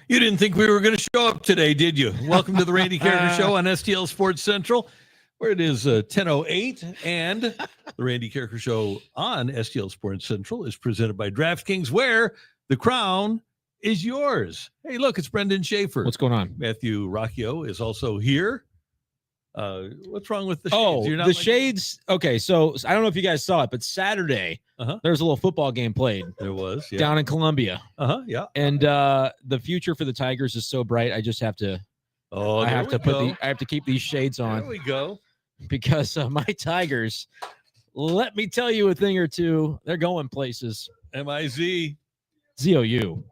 You didn't think we were going to show up today, did you? Welcome to the Randy Karraker Show on STL Sports Central, where it is 10:08, and the Randy Karraker Show on STL Sports Central is presented by DraftKings, where the crown is yours. Hey, look, it's Brenden Schaeffer. What's going on? Matthew Raquet is also here. What's wrong with the shades? Oh, the shades. Okay, so I don't know if you guys saw it, but Saturday there's a little football game played. There was, yeah. Down in Columbia. Yeah. And the future for the Tigers is so bright. I just have to. I have to keep these shades on. There we go. Because my Tigers, let me tell you a thing or two. They're going places. MIZ. ZOU.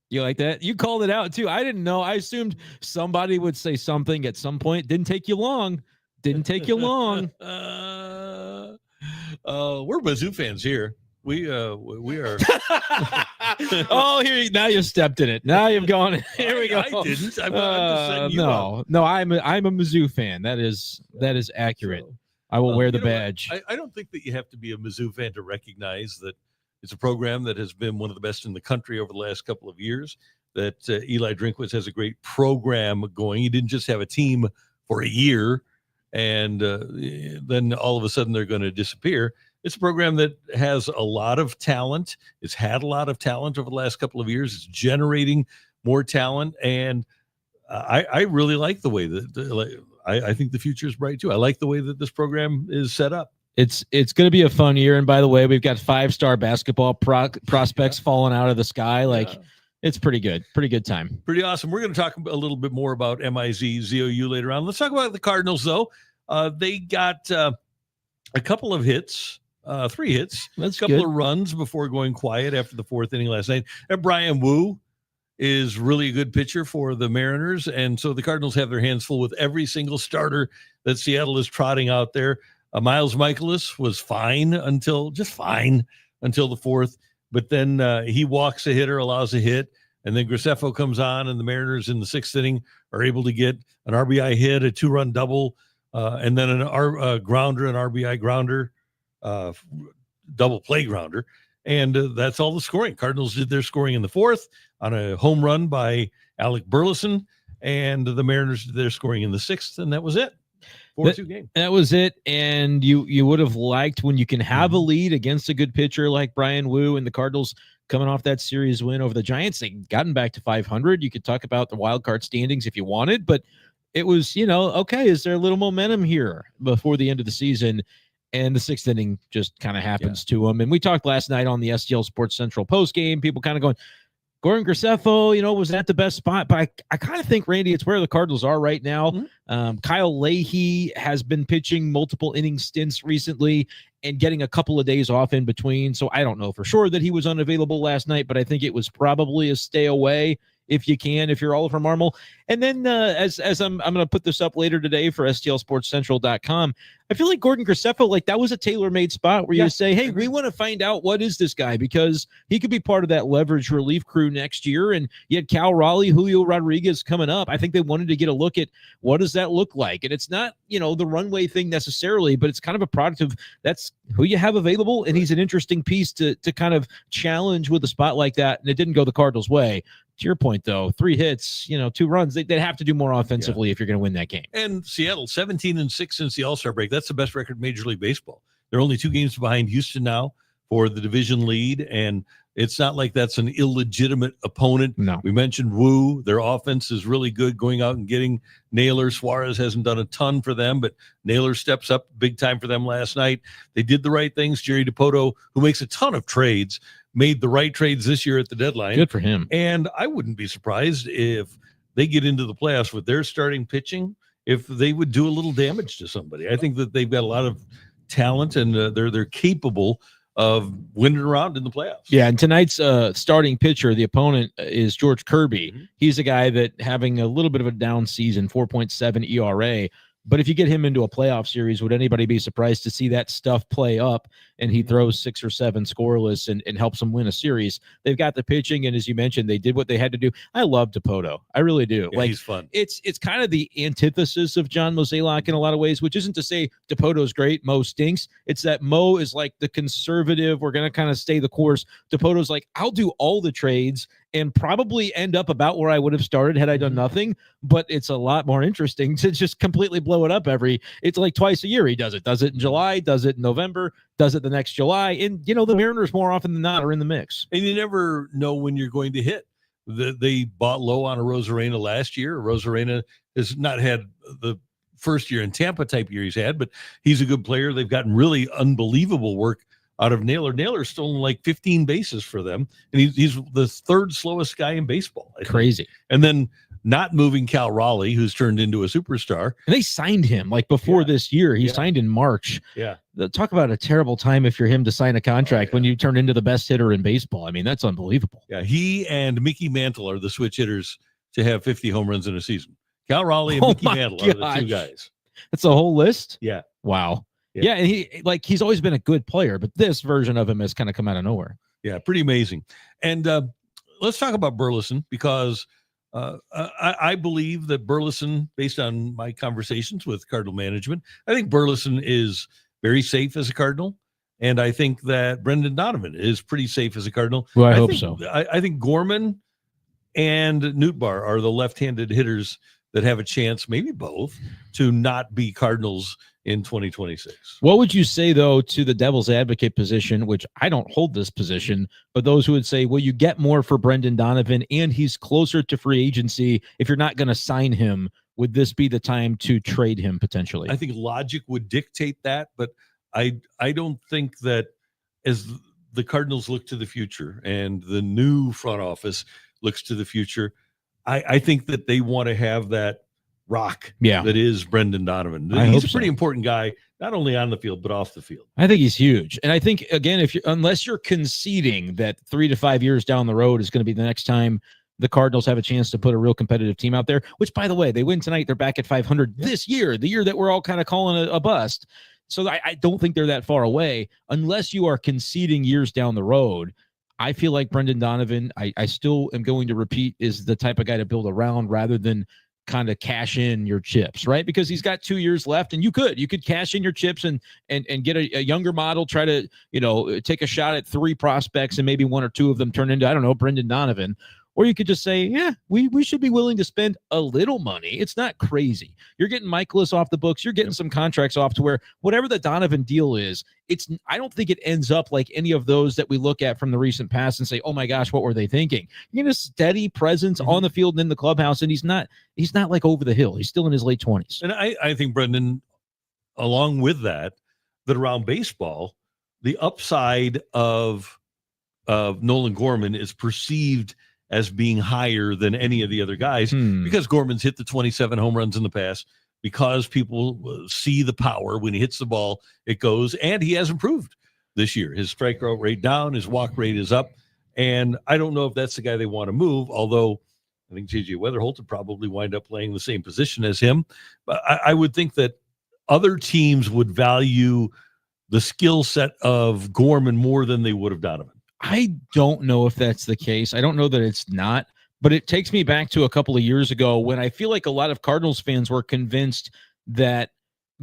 You like that? You called it out, too. I didn't know. I assumed somebody would say something at some point. Didn't take you long. We're Mizzou fans here. We are. Oh, here now you stepped in it. Now you've gone. Here we go. I didn't. I'm just setting you up. No. I'm a Mizzou fan. That is accurate. So, I will wear the badge. I don't think that you have to be a Mizzou fan to recognize that it's a program that has been one of the best in the country over the last couple of years, that Eli Drinkwitz has a great program going. He didn't just have a team for a year and then all of a sudden they're going to disappear. It's a program that has a lot of talent. It's had a lot of talent over the last couple of years. It's generating more talent. And I really like the way that I think the future is bright too. I like the way that this program is set up. It's going to be a fun year. And by the way, we've got 5-star basketball prospects falling out of the sky. It's pretty good. Pretty good time. Pretty awesome. We're going to talk a little bit more about MIZ, ZOU later on. Let's talk about the Cardinals, though. They got a couple of hits, 3 hits, a couple of runs before going quiet after the 4th inning last night. And Brian Wu is really a good pitcher for the Mariners. And so the Cardinals have their hands full with every single starter that Seattle is trotting out there. Miles Michaelis was fine until the 4th, but then he walks a hitter, allows a hit, and then Graceffo comes on, and the Mariners in the 6th inning are able to get an RBI hit, a 2-run double, and then an grounder, an RBI grounder, double play grounder, and that's all the scoring. Cardinals did their scoring in the 4th on a home run by Alec Burleson, and the Mariners did their scoring in the 6th, and that was it. 4-2 game. That was it. And you would have liked when you can have a lead against a good pitcher like Brian Wu, and the Cardinals coming off that series win over the Giants. They gotten back to 500. You could talk about the wild card standings if you wanted, but it was, okay, is there a little momentum here before the end of the season? And the 6th inning just kind of happens to them. And we talked last night on the STL Sports Central post game, people kind of going, Gordon Graceffo, was that the best spot? But I kind of think, Randy, it's where the Cardinals are right now. Mm-hmm. Kyle Leahy has been pitching multiple inning stints recently and getting a couple of days off in between. So I don't know for sure that he was unavailable last night, but I think it was probably a stay away if you can, if you're Oliver Marmol. And then as I'm going to put this up later today for STLSportsCentral.com, I feel like Gordon Graceffo, that was a tailor-made spot where you say, hey, we want to find out what is this guy, because he could be part of that leverage relief crew next year. And you had Cal Raleigh, Julio Rodriguez coming up. I think they wanted to get a look at what does that look like. And it's not, the runway thing necessarily, but it's kind of a product of that's who you have available. And he's an interesting piece to kind of challenge with a spot like that. And it didn't go the Cardinals' way. To your point, though, 3 hits, 2 runs, they'd have to do more offensively if you're going to win that game. And Seattle, 17-6 since the All-Star break. That's the best record in Major League Baseball. They're only 2 games behind Houston now for the division lead, and it's not like that's an illegitimate opponent. No. We mentioned Wu. Their offense is really good, going out and getting Naylor. Suarez hasn't done a ton for them, but Naylor steps up big time for them last night. They did the right things. Jerry DiPoto, who makes a ton of trades, made the right trades this year at the deadline. Good for him. And I wouldn't be surprised if they get into the playoffs with their starting pitching, if they would do a little damage to somebody. I think that they've got a lot of talent, and they're capable of winning around in the playoffs. Yeah, and tonight's starting pitcher, the opponent, is George Kirby. Mm-hmm. He's a guy that having a little bit of a down season, 4.7 ERA. But if you get him into a playoff series, would anybody be surprised to see that stuff play up and he throws 6 or 7 scoreless and helps them win a series? They've got the pitching, and as you mentioned, they did what they had to do. I love DiPoto. I really do. Yeah, he's fun. It's kind of the antithesis of John Mozeliak in a lot of ways, which isn't to say DiPoto's great, Mo stinks. It's that Mo is like the conservative, we're going to kind of stay the course. DiPoto's like, I'll do all the trades, and probably end up about where I would have started had I done nothing. But it's a lot more interesting to just completely blow it up it's like twice a year he does it. Does it in July, does it in November, does it the next July. And, the Mariners more often than not are in the mix. And you never know when you're going to hit. They bought low on a Rosarena last year. Rosarena has not had the first year in Tampa type year he's had, but he's a good player. They've gotten really unbelievable work out of Naylor. Naylor's stolen like 15 bases for them, and he's the third slowest guy in baseball. Crazy. And then not moving Cal Raleigh, who's turned into a superstar. And they signed him like before this year. He signed in March. Yeah. Talk about a terrible time if you're him to sign a contract when you turn into the best hitter in baseball. I mean, that's unbelievable. Yeah, he and Mickey Mantle are the switch hitters to have 50 home runs in a season. Cal Raleigh and Mickey Mantle are the two guys. That's a whole list? Yeah. Wow. Yeah, and he's always been a good player, but this version of him has kind of come out of nowhere. Yeah, pretty amazing. And let's talk about Burleson, because I believe that Burleson, based on my conversations with Cardinal management, I think Burleson is very safe as a Cardinal. And I think that Brendan Donovan is pretty safe as a Cardinal. Well, I hope so. I think Gorman and Nootbaar are the left-handed hitters that have a chance, maybe both, to not be Cardinals in 2026. What would you say, though, to the devil's advocate position, which I don't hold this position, but those who would say, well, you get more for Brendan Donovan and he's closer to free agency. If you're not going to sign him, would this be the time to trade him potentially? I think logic would dictate that, but I don't think that as the Cardinals look to the future and the new front office looks to the future, I think that they want to have that rock that is Brendan Donovan. He's a pretty important guy, not only on the field, but off the field. I think he's huge. And I think, again, unless you're conceding that 3 to 5 years down the road is going to be the next time the Cardinals have a chance to put a real competitive team out there, which, by the way, they win tonight. They're back at 500 this year, the year that we're all kind of calling a bust. So I don't think they're that far away. Unless you are conceding years down the road, I feel like Brendan Donovan, I still am going to repeat, is the type of guy to build around rather than kind of cash in your chips, right? Because he's got 2 years left, and you could cash in your chips and get a younger model, try to, take a shot at 3 prospects and maybe 1 or 2 of them turn into, I don't know, Brendan Donovan. Or you could just say, yeah, we should be willing to spend a little money. It's not crazy. You're getting Michaelis off the books. You're getting some contracts off to where whatever the Donovan deal is, I don't think it ends up like any of those that we look at from the recent past and say, oh my gosh, what were they thinking? You're getting a steady presence on the field and in the clubhouse, and he's not like over the hill. He's still in his late 20s. And I think, Brendan, along with that around baseball, the upside of Nolan Gorman is perceived as being higher than any of the other guys because Gorman's hit the 27 home runs in the past, because people see the power when he hits the ball, it goes, and he has improved this year. His strikeout rate down, his walk rate is up, and I don't know if that's the guy they want to move, although I think J.J. Weatherholt would probably wind up playing the same position as him. But I would think that other teams would value the skill set of Gorman more than they would have Donovan. I don't know if that's the case. I don't know that it's not, but it takes me back to a couple of years ago when I feel like a lot of Cardinals fans were convinced that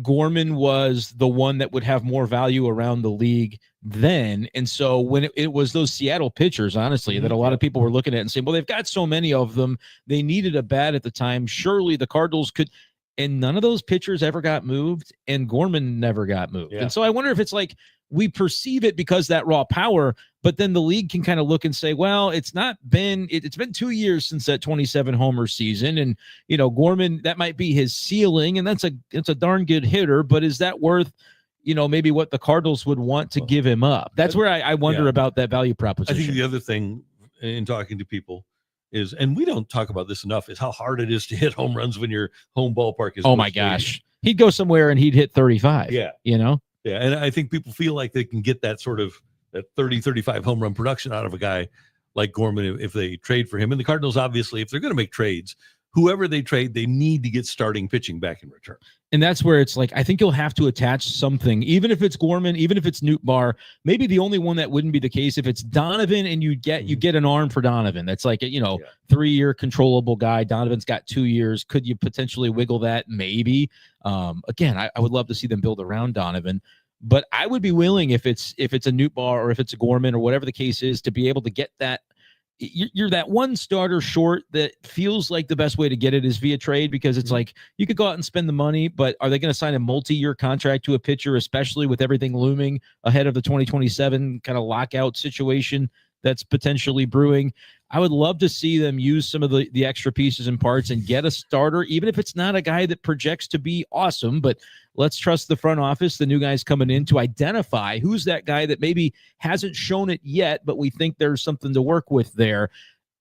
Gorman was the one that would have more value around the league then. And so when it was those Seattle pitchers, honestly, that a lot of people were looking at and saying, well, they've got so many of them. They needed a bat at the time. Surely the Cardinals could. And none of those pitchers ever got moved, and Gorman never got moved. Yeah. And so I wonder if it's like we perceive it because that raw power, but then the league can kind of look and say, well, it's been 2 years since that 27 homer season. And, Gorman, that might be his ceiling, and it's a darn good hitter, but is that worth, maybe what the Cardinals would want to give him up? That's where I wonder about that value proposition. I think the other thing in talking to people is, and we don't talk about this enough, is how hard it is to hit home runs when your home ballpark is. Oh my gosh. He'd go somewhere and he'd hit 35. Yeah. Yeah. And I think people feel like they can get that sort of that 30, 35 home run production out of a guy like Gorman if they trade for him. And the Cardinals, obviously, if they're going to make trades, whoever they trade, they need to get starting pitching back in return. And that's where it's like, I think you'll have to attach something, even if it's Gorman, even if it's Nootbaar. Maybe the only one that wouldn't be the case if it's Donovan, and you get an arm for Donovan. That's like, 3-year controllable guy. Donovan's got 2 years. Could you potentially wiggle that? Maybe. Again, I would love to see them build around Donovan, but I would be willing, if it's a Nootbaar or if it's a Gorman or whatever the case is, to be able to get that you're that one starter short that feels like the best way to get it is via trade, because it's like you could go out and spend the money, but are they going to sign a multi-year contract to a pitcher, especially with everything looming ahead of the 2027 kind of lockout situation that's potentially brewing? I would love to see them use some of the extra pieces and parts and get a starter, even if it's not a guy that projects to be awesome. But let's trust the front office, the new guys coming in, to identify who's that guy that maybe hasn't shown it yet, but we think there's something to work with there.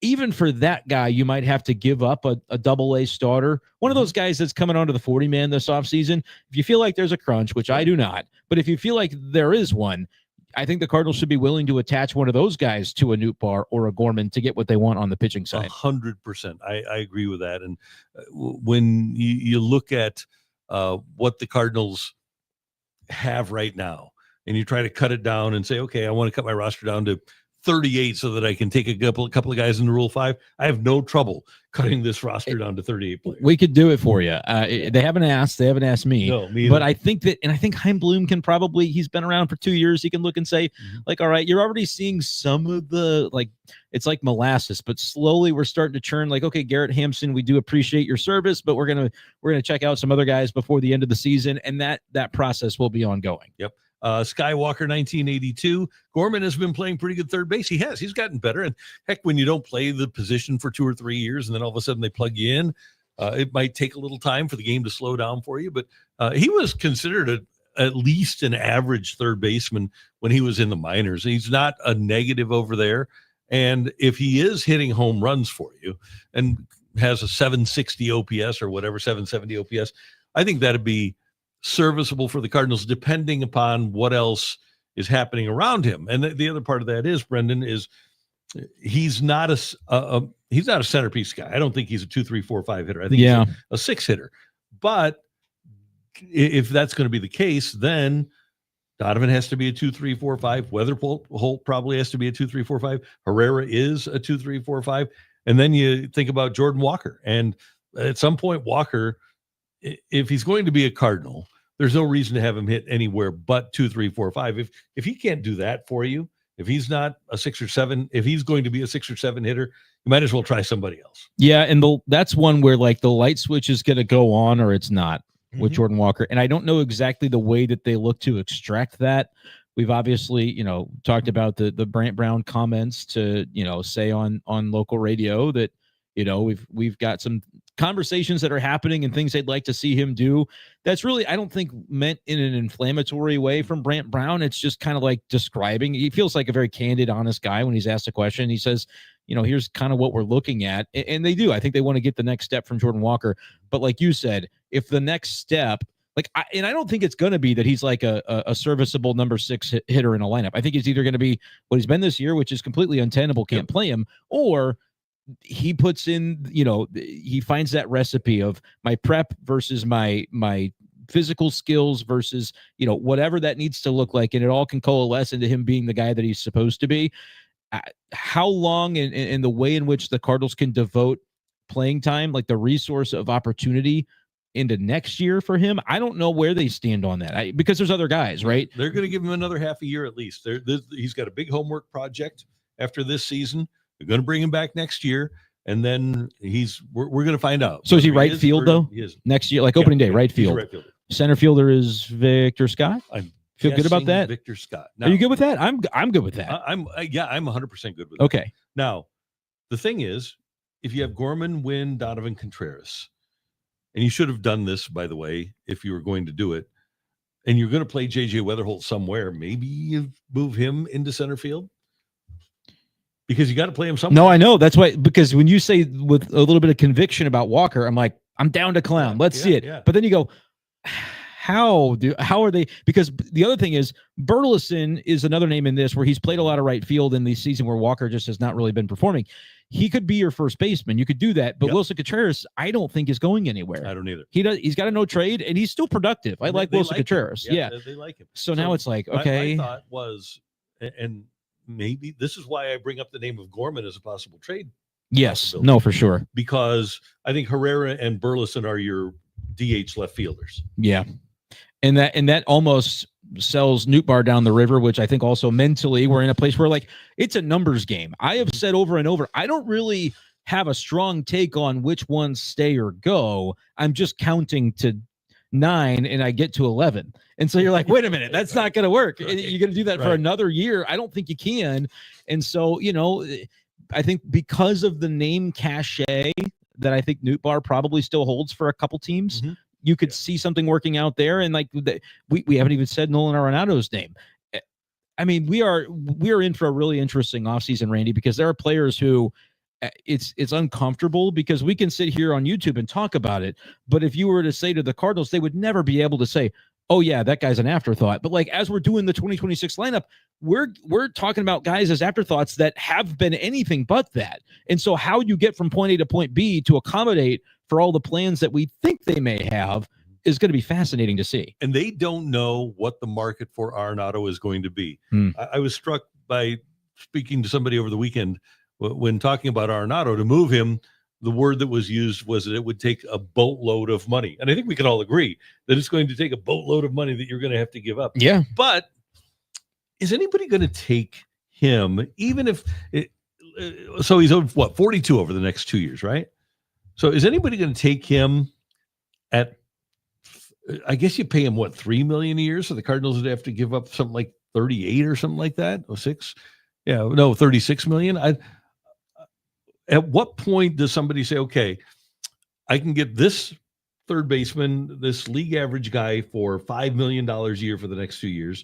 Even for that guy, you might have to give up a double-A starter, one of those guys that's coming onto the 40-man this offseason. If you feel like there's a crunch, which I do not, but if you feel like there is one, I think the Cardinals should be willing to attach one of those guys to a Nootbaar or a Gorman to get what they want on the pitching side. 100%. I agree with that. And when you look at what the Cardinals have right now, and you try to cut it down and say, okay, I want to cut my roster down to 38 so that I can take a couple of guys in the Rule 5. I have no trouble cutting this roster down to 38 players. We could do it for you. They haven't asked me. No, me either. But I think Chaim Bloom can probably, he's been around for 2 years. He can look and say, like, all right, you're already seeing some of the, like, it's like molasses, but slowly we're starting to churn. Like, okay, Garrett Hampson, we do appreciate your service, but we're gonna check out some other guys before the end of the season, and that process will be ongoing. Yep. Skywalker 1982. Gorman has been playing pretty good third base. He's gotten better. And heck, when you don't play the position for 2 or 3 years and then all of a sudden they plug you in, it might take a little time for the game to slow down for you. But he was considered at least an average third baseman when he was in the minors. He's not a negative over there. And if he is hitting home runs for you and has a 760 OPS or whatever, 770 OPS, I think that'd be serviceable for the Cardinals, depending upon what else is happening around him. And the other part of that is, Brenden, is he's not a centerpiece guy. I don't think he's a 2, 3, 4, 5 hitter. I think he's a 6 hitter. But if that's going to be the case, then Donovan has to be a 2, 3, 4, 5. Weatherholt probably has to be a 2, 3, 4, 5. Herrera is a 2, 3, 4, 5. And then you think about Jordan Walker. And at some point, Walker, if he's going to be a Cardinal, there's no reason to have him hit anywhere but 2, 3, 4, 5. If he can't do that for you, if he's not a 6 or 7, if he's going to be a 6 or 7 hitter, you might as well try somebody else. Yeah, and that's one where like the light switch is going to go on or it's not with Jordan Walker. And I don't know exactly the way that they look to extract that. We've obviously, talked about the Brant Brown comments to, say on local radio that, we've got some conversations that are happening and things they'd like to see him do. That's really, I don't think, meant in an inflammatory way from Brant Brown. It's just kind of like describing. He feels like a very candid, honest guy when he's asked a question. He says, here's kind of what we're looking at. And they do. I think they want to get the next step from Jordan Walker. But like you said, if the next step, I don't think it's going to be that he's like a serviceable number 6 hitter in a lineup. I think he's either going to be what he's been this year, which is completely untenable, can't play him, or he puts in, he finds that recipe of my prep versus my physical skills versus, whatever that needs to look like. And it all can coalesce into him being the guy that he's supposed to be. How long and the way in which the Cardinals can devote playing time, like the resource of opportunity into next year for him, I don't know where they stand on that because there's other guys, right? They're going to give him another half a year at least. He's got a big homework project after this season. They're going to bring him back next year, and then we're going to find out. So is he right field though? He is next year, like opening day, right field. Right fielder. Center fielder is Victor Scott. Feel good about that? Victor Scott. Now, are you good with that? I'm good with that. I'm 100% good with that. Okay. Now, the thing is, if you have Gorman, Wynn, Donovan, Contreras, and you should have done this, by the way, if you were going to do it, and you're going to play J.J. Weatherholt somewhere, maybe you move him into center field. Because you got to play him somewhere. No, I know. That's why, because when you say with a little bit of conviction about Walker, I'm like, I'm down to clown. Let's see it. Yeah. But then you go, how are they? Because the other thing is, Burleson is another name in this where he's played a lot of right field in the season where Walker just has not really been performing. He could be your first baseman. You could do that. But Wilson Contreras, I don't think is going anywhere. I don't either. He's got a no trade, and he's still productive. I like Wilson Contreras. Yeah, they like him. So now it's like, okay. My thought was, and maybe this is why I bring up the name of Gorman as a possible trade. Yes, no, for sure. Because I think Herrera and Burleson are your DH left fielders. Yeah. And that almost sells Nootbaar down the river, which I think also mentally we're in a place where like it's a numbers game. I have said over and over, I don't really have a strong take on which ones stay or go. I'm just counting to 9 and I get to 11. And so you're like, wait a minute, that's not going to work. Right. You're going to do that for another year. I don't think you can. And so, I think because of the name cachet that I think Nootbaar probably still holds for a couple teams, you could see something working out there. And like we haven't even said Nolan Arenado's name. I mean, we are in for a really interesting offseason, Randy, because there are players who it's uncomfortable because we can sit here on YouTube and talk about it. But if you were to say to the Cardinals, they would never be able to say, oh yeah, that guy's an afterthought. But like, as we're doing the 2026 lineup, we're talking about guys as afterthoughts that have been anything but that. And so how you get from point A to point B to accommodate for all the plans that we think they may have is going to be fascinating to see. And they don't know what the market for Arenado is going to be. I was struck by speaking to somebody over the weekend when talking about Arenado. To move him, the word that was used was that it would take a boatload of money. And I think we can all agree that it's going to take a boatload of money that you're going to have to give up. Yeah. But is anybody going to take him, even if so he's owed, 42 over the next 2 years, right? So is anybody going to take him at, I guess you pay him $3 million a year? So the Cardinals would have to give up something like 38 or something like that. 36 million. At what point does somebody say, okay, I can get this third baseman, this league average guy for $5 million a year for the next 2 years,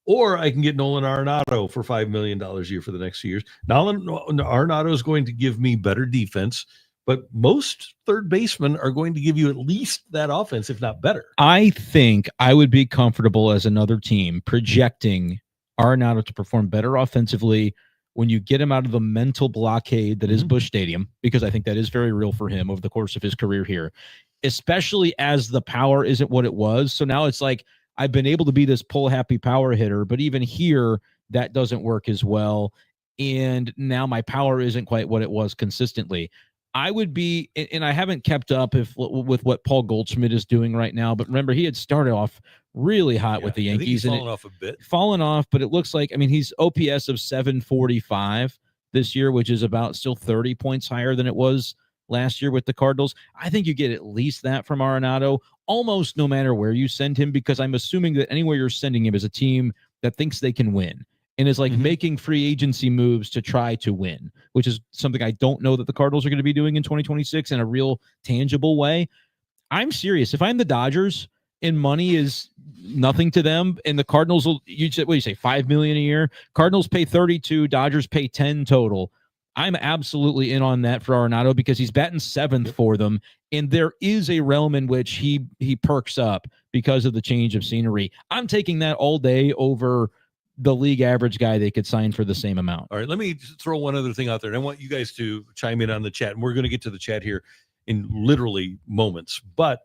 or I can get Nolan Arenado for $5 million a year for the next 2 years. Nolan Arenado is going to give me better defense, but most third basemen are going to give you at least that offense, if not better. I think I would be comfortable as another team projecting Arenado to perform better offensively when you get him out of the mental blockade that is Busch Stadium, because I think that is very real for him over the course of his career here, especially as the power isn't what it was. So now it's like, I've been able to be this pull happy power hitter, but even here, that doesn't work as well. And now my power isn't quite what it was consistently. I would be, and I haven't kept up with what Paul Goldschmidt is doing right now, but remember, he had started off really hot with the Yankees. I think he's fallen off a bit. Fallen off, but it looks like, he's OPS of 745 this year, which is about still 30 points higher than it was last year with the Cardinals. I think you get at least that from Arenado, almost no matter where you send him, because I'm assuming that anywhere you're sending him is a team that thinks they can win and is like making free agency moves to try to win, which is something I don't know that the Cardinals are going to be doing in 2026 in a real tangible way. I'm serious. If I'm the Dodgers and money is nothing to them, and the Cardinals will, you say $5 million a year, Cardinals pay 32, Dodgers pay 10 total. I'm absolutely in on that for Arenado because he's batting 7th for them. And there is a realm in which he perks up because of the change of scenery. I'm taking that all day over the league average guy they could sign for the same amount. All right, let me throw one other thing out there, and I want you guys to chime in on the chat, and we're going to get to the chat here in literally moments. But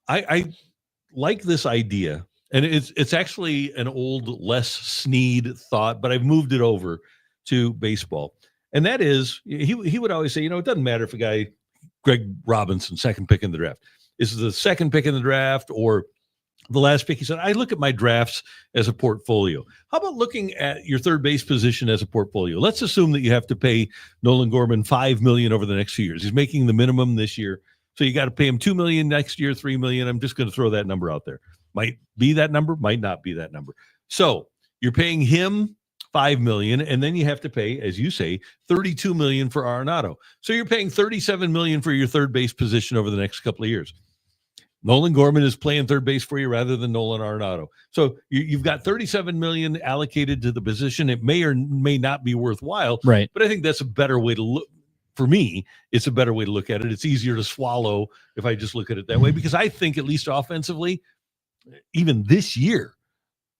I like this idea, and it's actually an old Les Snead thought, but I've moved it over to baseball. And that is, he would always say, it doesn't matter if a guy, Greg Robinson, second pick in the draft, is the second pick in the draft or the last pick. He said, I look at my drafts as a portfolio. How about looking at your third base position as a portfolio? Let's assume that you have to pay Nolan Gorman $5 million over the next few years. He's making the minimum this year. So you got to pay him $2 million next year, $3 million. I'm just going to throw that number out there. Might be that number, might not be that number. So you're paying him $5 million, and then you have to pay, as you say, $32 million for Arenado. So you're paying $37 million for your third base position over the next couple of years. Nolan Gorman is playing third base for you rather than Nolan Arenado. So you've got $37 million allocated to the position. It may or may not be worthwhile, right? But I think that's a better way to look. For me, it's a better way to look at it. It's easier to swallow if I just look at it that way, because I think, at least offensively, even this year,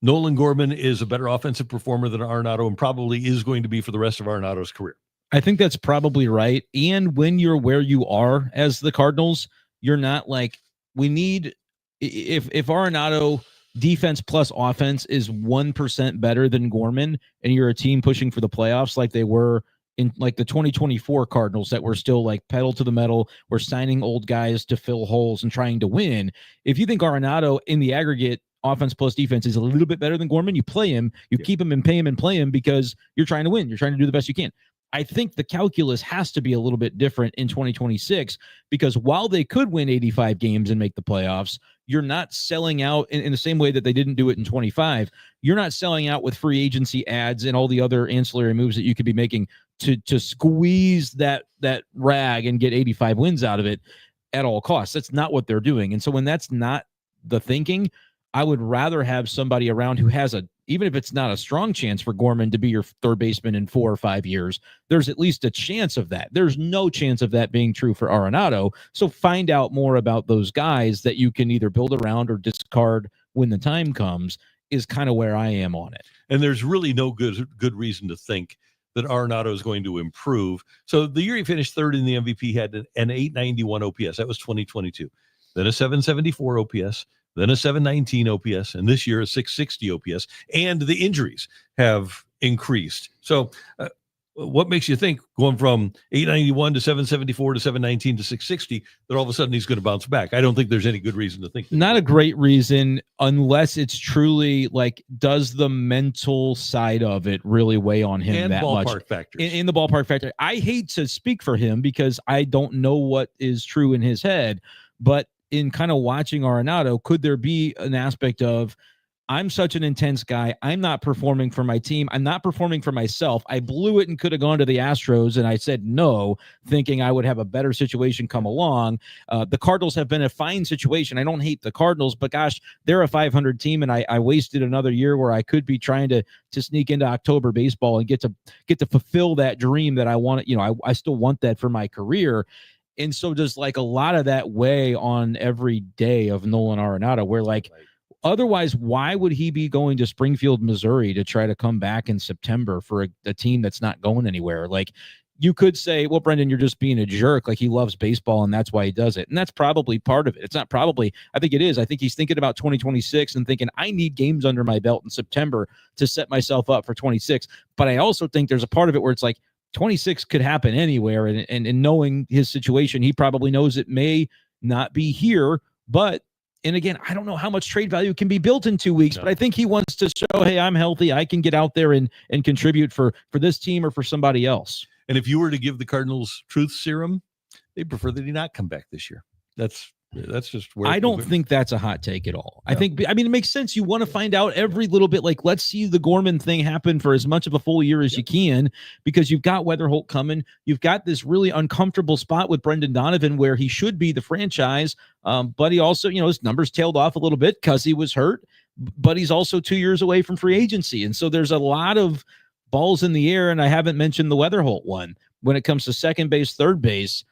Nolan Gorman is a better offensive performer than Arenado, and probably is going to be for the rest of Arenado's career. I think that's probably right. And when you're where you are as the Cardinals, you're not like, we need, if Arenado defense plus offense is 1% better than Gorman, and you're a team pushing for the playoffs like they were in like the 2024 Cardinals that were still like pedal to the metal, we're signing old guys to fill holes and trying to win. If you think Arenado in the aggregate offense plus defense is a little bit better than Gorman, you play him, you keep him and pay him and play him because you're trying to win. You're trying to do the best you can. I think the calculus has to be a little bit different in 2026 because while they could win 85 games and make the playoffs, you're not selling out in the same way that they didn't do it in 25. You're not selling out with free agency ads and all the other ancillary moves that you could be making to squeeze that rag and get 85 wins out of it at all costs. That's not what they're doing. And so when that's not the thinking, I would rather have somebody around who has even if it's not a strong chance for Gorman to be your third baseman in 4 or 5 years, there's at least a chance of that. There's no chance of that being true for Arenado. So find out more about those guys that you can either build around or discard when the time comes is kind of where I am on it. And there's really no good reason to think that Arenado is going to improve. So the year he finished third in the MVP had an 891 OPS. That was 2022. Then a 774 OPS. Then a 719 OPS, and this year a 660 OPS, and the injuries have increased. So what makes you think going from 891 to 774 to 719 to 660 that all of a sudden he's going to bounce back? I don't think there's any good reason to think that. Not a great reason unless it's truly like, does the mental side of it really weigh on him and that much? Ballpark factors. In the ballpark factor. I hate to speak for him because I don't know what is true in his head, but in kind of watching Arenado, could there be an aspect of, I'm such an intense guy, I'm not performing for my team, I'm not performing for myself, I blew it and could have gone to the Astros, and I said no, thinking I would have a better situation come along. The Cardinals have been a fine situation. I don't hate the Cardinals, but gosh, they're a 500 team, and I wasted another year where I could be trying to sneak into October baseball and get to fulfill that dream that I want. I still want that for my career. And so does like a lot of that weigh on every day of Nolan Arenado, where like, otherwise, why would he be going to Springfield, Missouri to try to come back in September for a team that's not going anywhere? Like, you could say, well, Brenden, you're just being a jerk. Like, he loves baseball and that's why he does it. And that's probably part of it. It's not probably, I think it is. I think he's thinking about 2026 and thinking, I need games under my belt in September to set myself up for 26. But I also think there's a part of it where it's like, 26 could happen anywhere. And knowing his situation, he probably knows it may not be here. But, and again, I don't know how much trade value can be built in 2 weeks, but I think he wants to show, hey, I'm healthy. I can get out there and contribute for this team or for somebody else. And if you were to give the Cardinals truth serum, they prefer that he not come back this year. That's just where I don't think that's a hot take at all. No. I mean, it makes sense. You want to find out every little bit, like, let's see the Gorman thing happen for as much of a full year as you can, because you've got Weatherholt coming. You've got this really uncomfortable spot with Brendan Donovan where he should be the franchise. But he also, his numbers tailed off a little bit because he was hurt, but he's also 2 years away from free agency. And so there's a lot of balls in the air. And I haven't mentioned the Weatherholt one when it comes to second base, third base.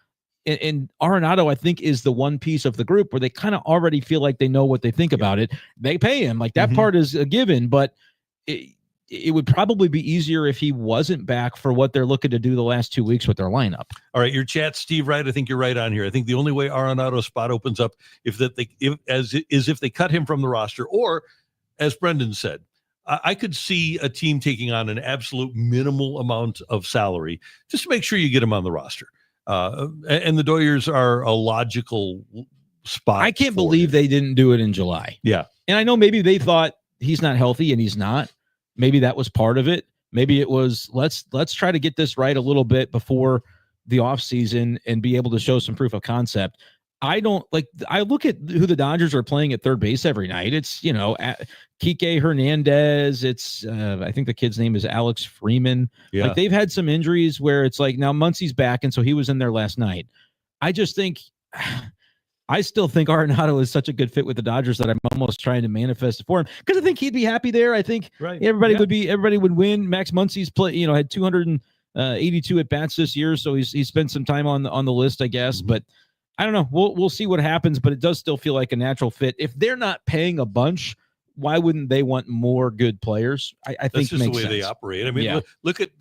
And Arenado, I think, is the one piece of the group where they kind of already feel like they know what they think about it. They pay him. Like, that part is a given, but it would probably be easier if he wasn't back for what they're looking to do the last 2 weeks with their lineup. All right, your chat, Steve Wright, I think you're right on here. I think the only way Arenado's spot opens up if they cut him from the roster, or, as Brenden said, I could see a team taking on an absolute minimal amount of salary just to make sure you get him on the roster. And the Doyers are a logical spot. I can't believe they didn't do it in July. Yeah. And I know maybe they thought he's not healthy and he's not. Maybe that was part of it. Maybe it was, let's try to get this right a little bit before the offseason and be able to show some proof of concept. I look at who the Dodgers are playing at third base every night. It's, Kike Hernandez. It's, I think the kid's name is Alex Freeman. Yeah. Like, they've had some injuries where it's like, now Muncy's back, and so he was in there last night. I still think Arenado is such a good fit with the Dodgers that I'm almost trying to manifest it for him, because I think he'd be happy there. I think everybody would win. Max Muncy's had 282 at bats this year, so he's spent some time on the list, I guess. But I don't know. We'll see what happens, but it does still feel like a natural fit. If they're not paying a bunch, why wouldn't they want more good players? I think that's just the way sense. they operate. I mean, look at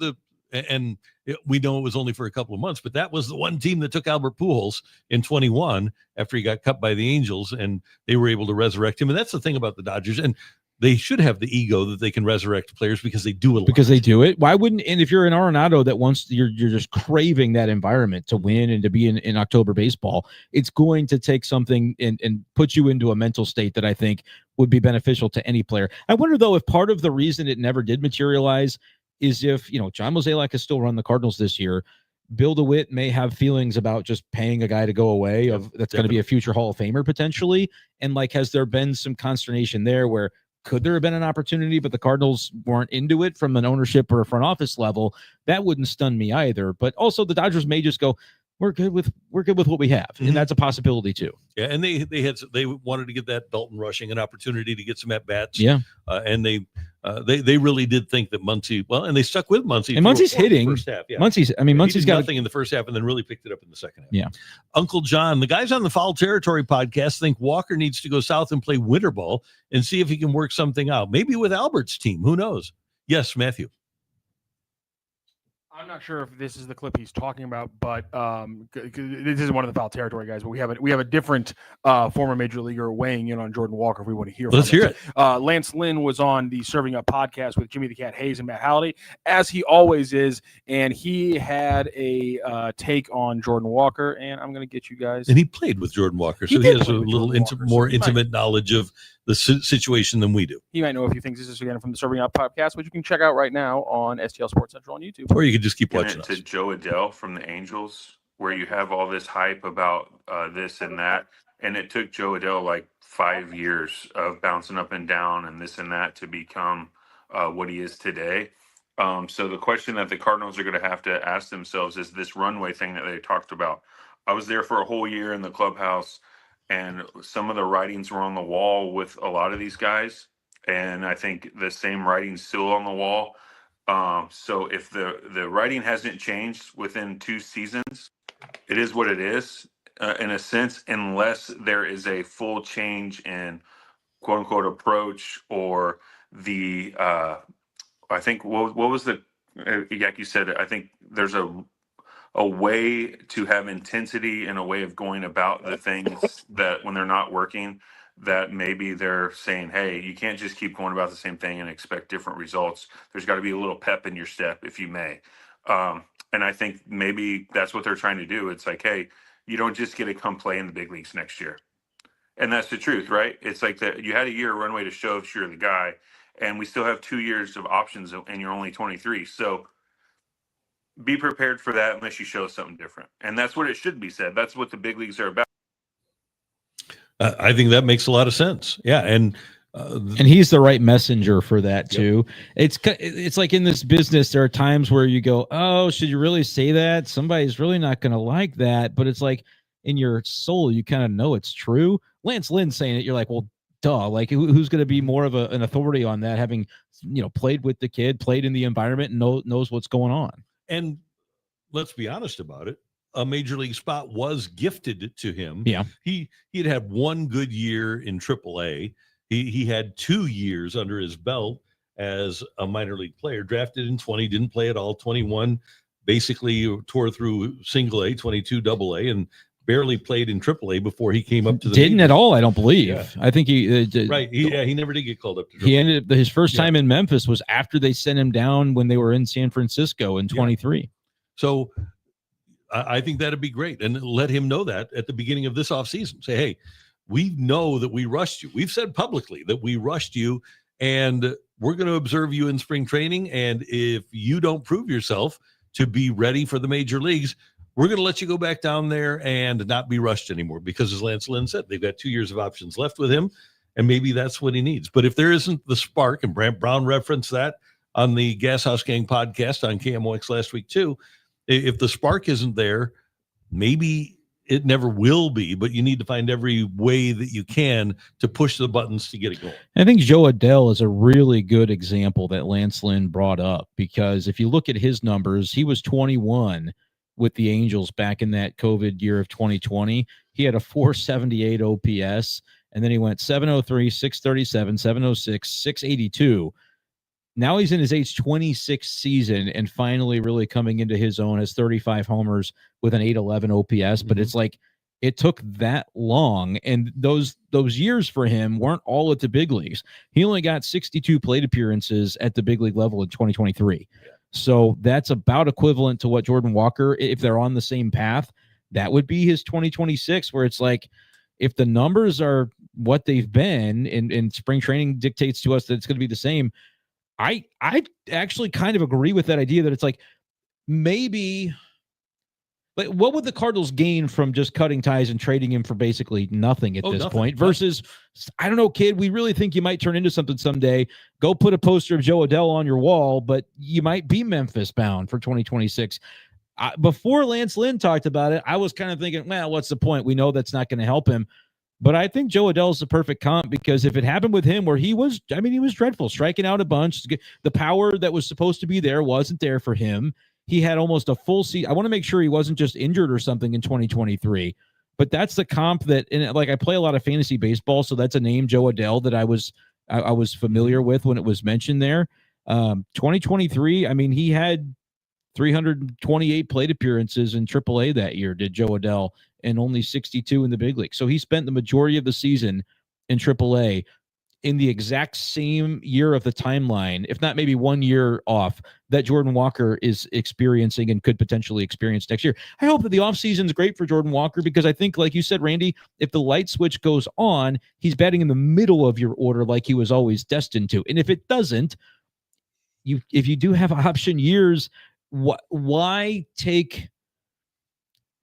we know it was only for a couple of months, but that was the one team that took Albert Pujols in 21 after he got cut by the Angels, and they were able to resurrect him. And that's the thing about the Dodgers. And they should have the ego that they can resurrect players because they do it. Because they do it. Why wouldn't? And if you're an Arenado that wants, you're just craving that environment to win and to be in October baseball, it's going to take something and put you into a mental state that I think would be beneficial to any player. I wonder though if part of the reason it never did materialize is if John Mozeliak has still run the Cardinals this year. Bill DeWitt may have feelings about just paying a guy to go away that's going to be a future Hall of Famer potentially. And has there been some consternation there where could there have been an opportunity, but the Cardinals weren't into it from an ownership or a front office level? That wouldn't stun me either. But also the Dodgers may just go, we're good with what we have. And that's a possibility too. Yeah. And they wanted to get that Dalton Rushing an opportunity to get some at bats. Yeah. And they really did think that Muncy, and they stuck with Muncy. And Muncy's hitting. First half, yeah. Muncy's got nothing in the first half and then really picked it up in the second half. Yeah. Uncle John, the guys on the Foul Territory podcast think Walker needs to go south and play winter ball and see if he can work something out. Maybe with Albert's team. Who knows? Yes, Matthew. I'm not sure if this is the clip he's talking about, but this is one of the Foul Territory guys. But we have a different former major leaguer weighing in on Jordan Walker if we want to hear. Let's hear it. Lance Lynn was on the Serving Up podcast with Jimmy the Cat Hayes and Matt Halliday, as he always is, and he had a take on Jordan Walker. And I'm going to get you guys. And he played with Jordan Walker, so he has a little more intimate knowledge of the situation than we do. He might know a few things. This is again from the Serving Up podcast, which you can check out right now on STL Sports Central on YouTube. Or you could just keep watching us. To Joe Adell from the Angels, where you have all this hype about this and that, and it took Joe Adell 5 years of bouncing up and down and this and that to become what he is today. So the question that the Cardinals are going to have to ask themselves is this runway thing that they talked about. I was there for a whole year in the clubhouse, and some of the writings were on the wall with a lot of these guys, and I think the same writing's still on the wall. So if the writing hasn't changed within 2 seasons, it is what it is, in a sense, unless there is a full change in quote unquote approach or the, I think what was the, like you said, I think there's a way to have intensity and a way of going about the things that when they're not working, that maybe they're saying, hey, you can't just keep going about the same thing and expect different results. There's got to be a little pep in your step, if you may. And I think maybe that's what they're trying to do. It's like, hey, you don't just get to come play in the big leagues next year. And that's the truth, right? It's like that you had a year runway to show if you're the guy, and we still have 2 years of options and you're only 23. So be prepared for that unless you show something different. And that's what it should be said. That's what the big leagues are about. I think that makes a lot of sense. Yeah. And he's the right messenger for that too. Yep. It's like in this business, there are times where you go, oh, should you really say that? Somebody's really not going to like that. But it's like in your soul, you kind of know it's true. Lance Lynn saying it, you're like, well, duh. Like who's going to be more of an authority on that, having, played with the kid, played in the environment, and knows what's going on. And let's be honest about it. A major league spot was gifted to him. Yeah. He had 1 good year in AAA. He had 2 years under his belt as a minor league player, drafted in 20, didn't play at all. 21, basically tore through single A, 22 AA, and barely played in AAA before he came up to the didn't majors. At all, I don't believe. Yeah. I think he right. He never did get called up to AAA. He ended his first time in Memphis was after they sent him down when they were in San Francisco in 23. Yeah. So I think that'd be great. And let him know that at the beginning of this offseason. Say, hey, we know that we rushed you. We've said publicly that we rushed you, and we're going to observe you in spring training. And if you don't prove yourself to be ready for the major leagues, we're going to let you go back down there and not be rushed anymore. Because as Lance Lynn said, they've got 2 years of options left with him, and maybe that's what he needs. But if there isn't the spark, and Brant Brown referenced that on the Gas House Gang podcast on KMOX last week too, if the spark isn't there, maybe it never will be, but you need to find every way that you can to push the buttons to get it going. I think Joe Adell is a really good example that Lance Lynn brought up, because if you look at his numbers, he was 21 with the Angels back in that COVID year of 2020. He had a 478 OPS, and then he went 703, 637, 706, 682. Now he's in his age 26 season and finally really coming into his own, has 35 homers with an 811 OPS. But it's like it took that long, and those years for him weren't all at the big leagues. He only got 62 plate appearances at the big league level in 2023. So that's about equivalent to what Jordan Walker, if they're on the same path, that would be his 2026, where it's like, if the numbers are what they've been and spring training dictates to us that it's going to be the same, I actually kind of agree with that idea that it's like, maybe, but what would the Cardinals gain from just cutting ties and trading him for basically nothing at this point versus, I don't know, kid, we really think you might turn into something someday. Go put a poster of Joe Adell on your wall, but you might be Memphis bound for 2026. Before Lance Lynn talked about it, I was kind of thinking, well, what's the point? We know that's not going to help him. But I think Joe Adell is the perfect comp, because if it happened with him where he was dreadful, striking out a bunch. The power that was supposed to be there wasn't there for him. He had almost a full season. I want to make sure he wasn't just injured or something in 2023. But that's the comp that, and like, I play a lot of fantasy baseball, so that's a name, Joe Adell, that I was familiar with when it was mentioned there. 2023, I mean, he had 328 plate appearances in AAA that year, did Joe Adell, and only 62 in the big league. So he spent the majority of the season in AAA in the exact same year of the timeline, if not maybe 1 year off, that Jordan Walker is experiencing and could potentially experience next year. I hope that the offseason is great for Jordan Walker, because I think, like you said, Randy, if the light switch goes on, he's batting in the middle of your order like he was always destined to. And if it doesn't, if you do have option years, why take...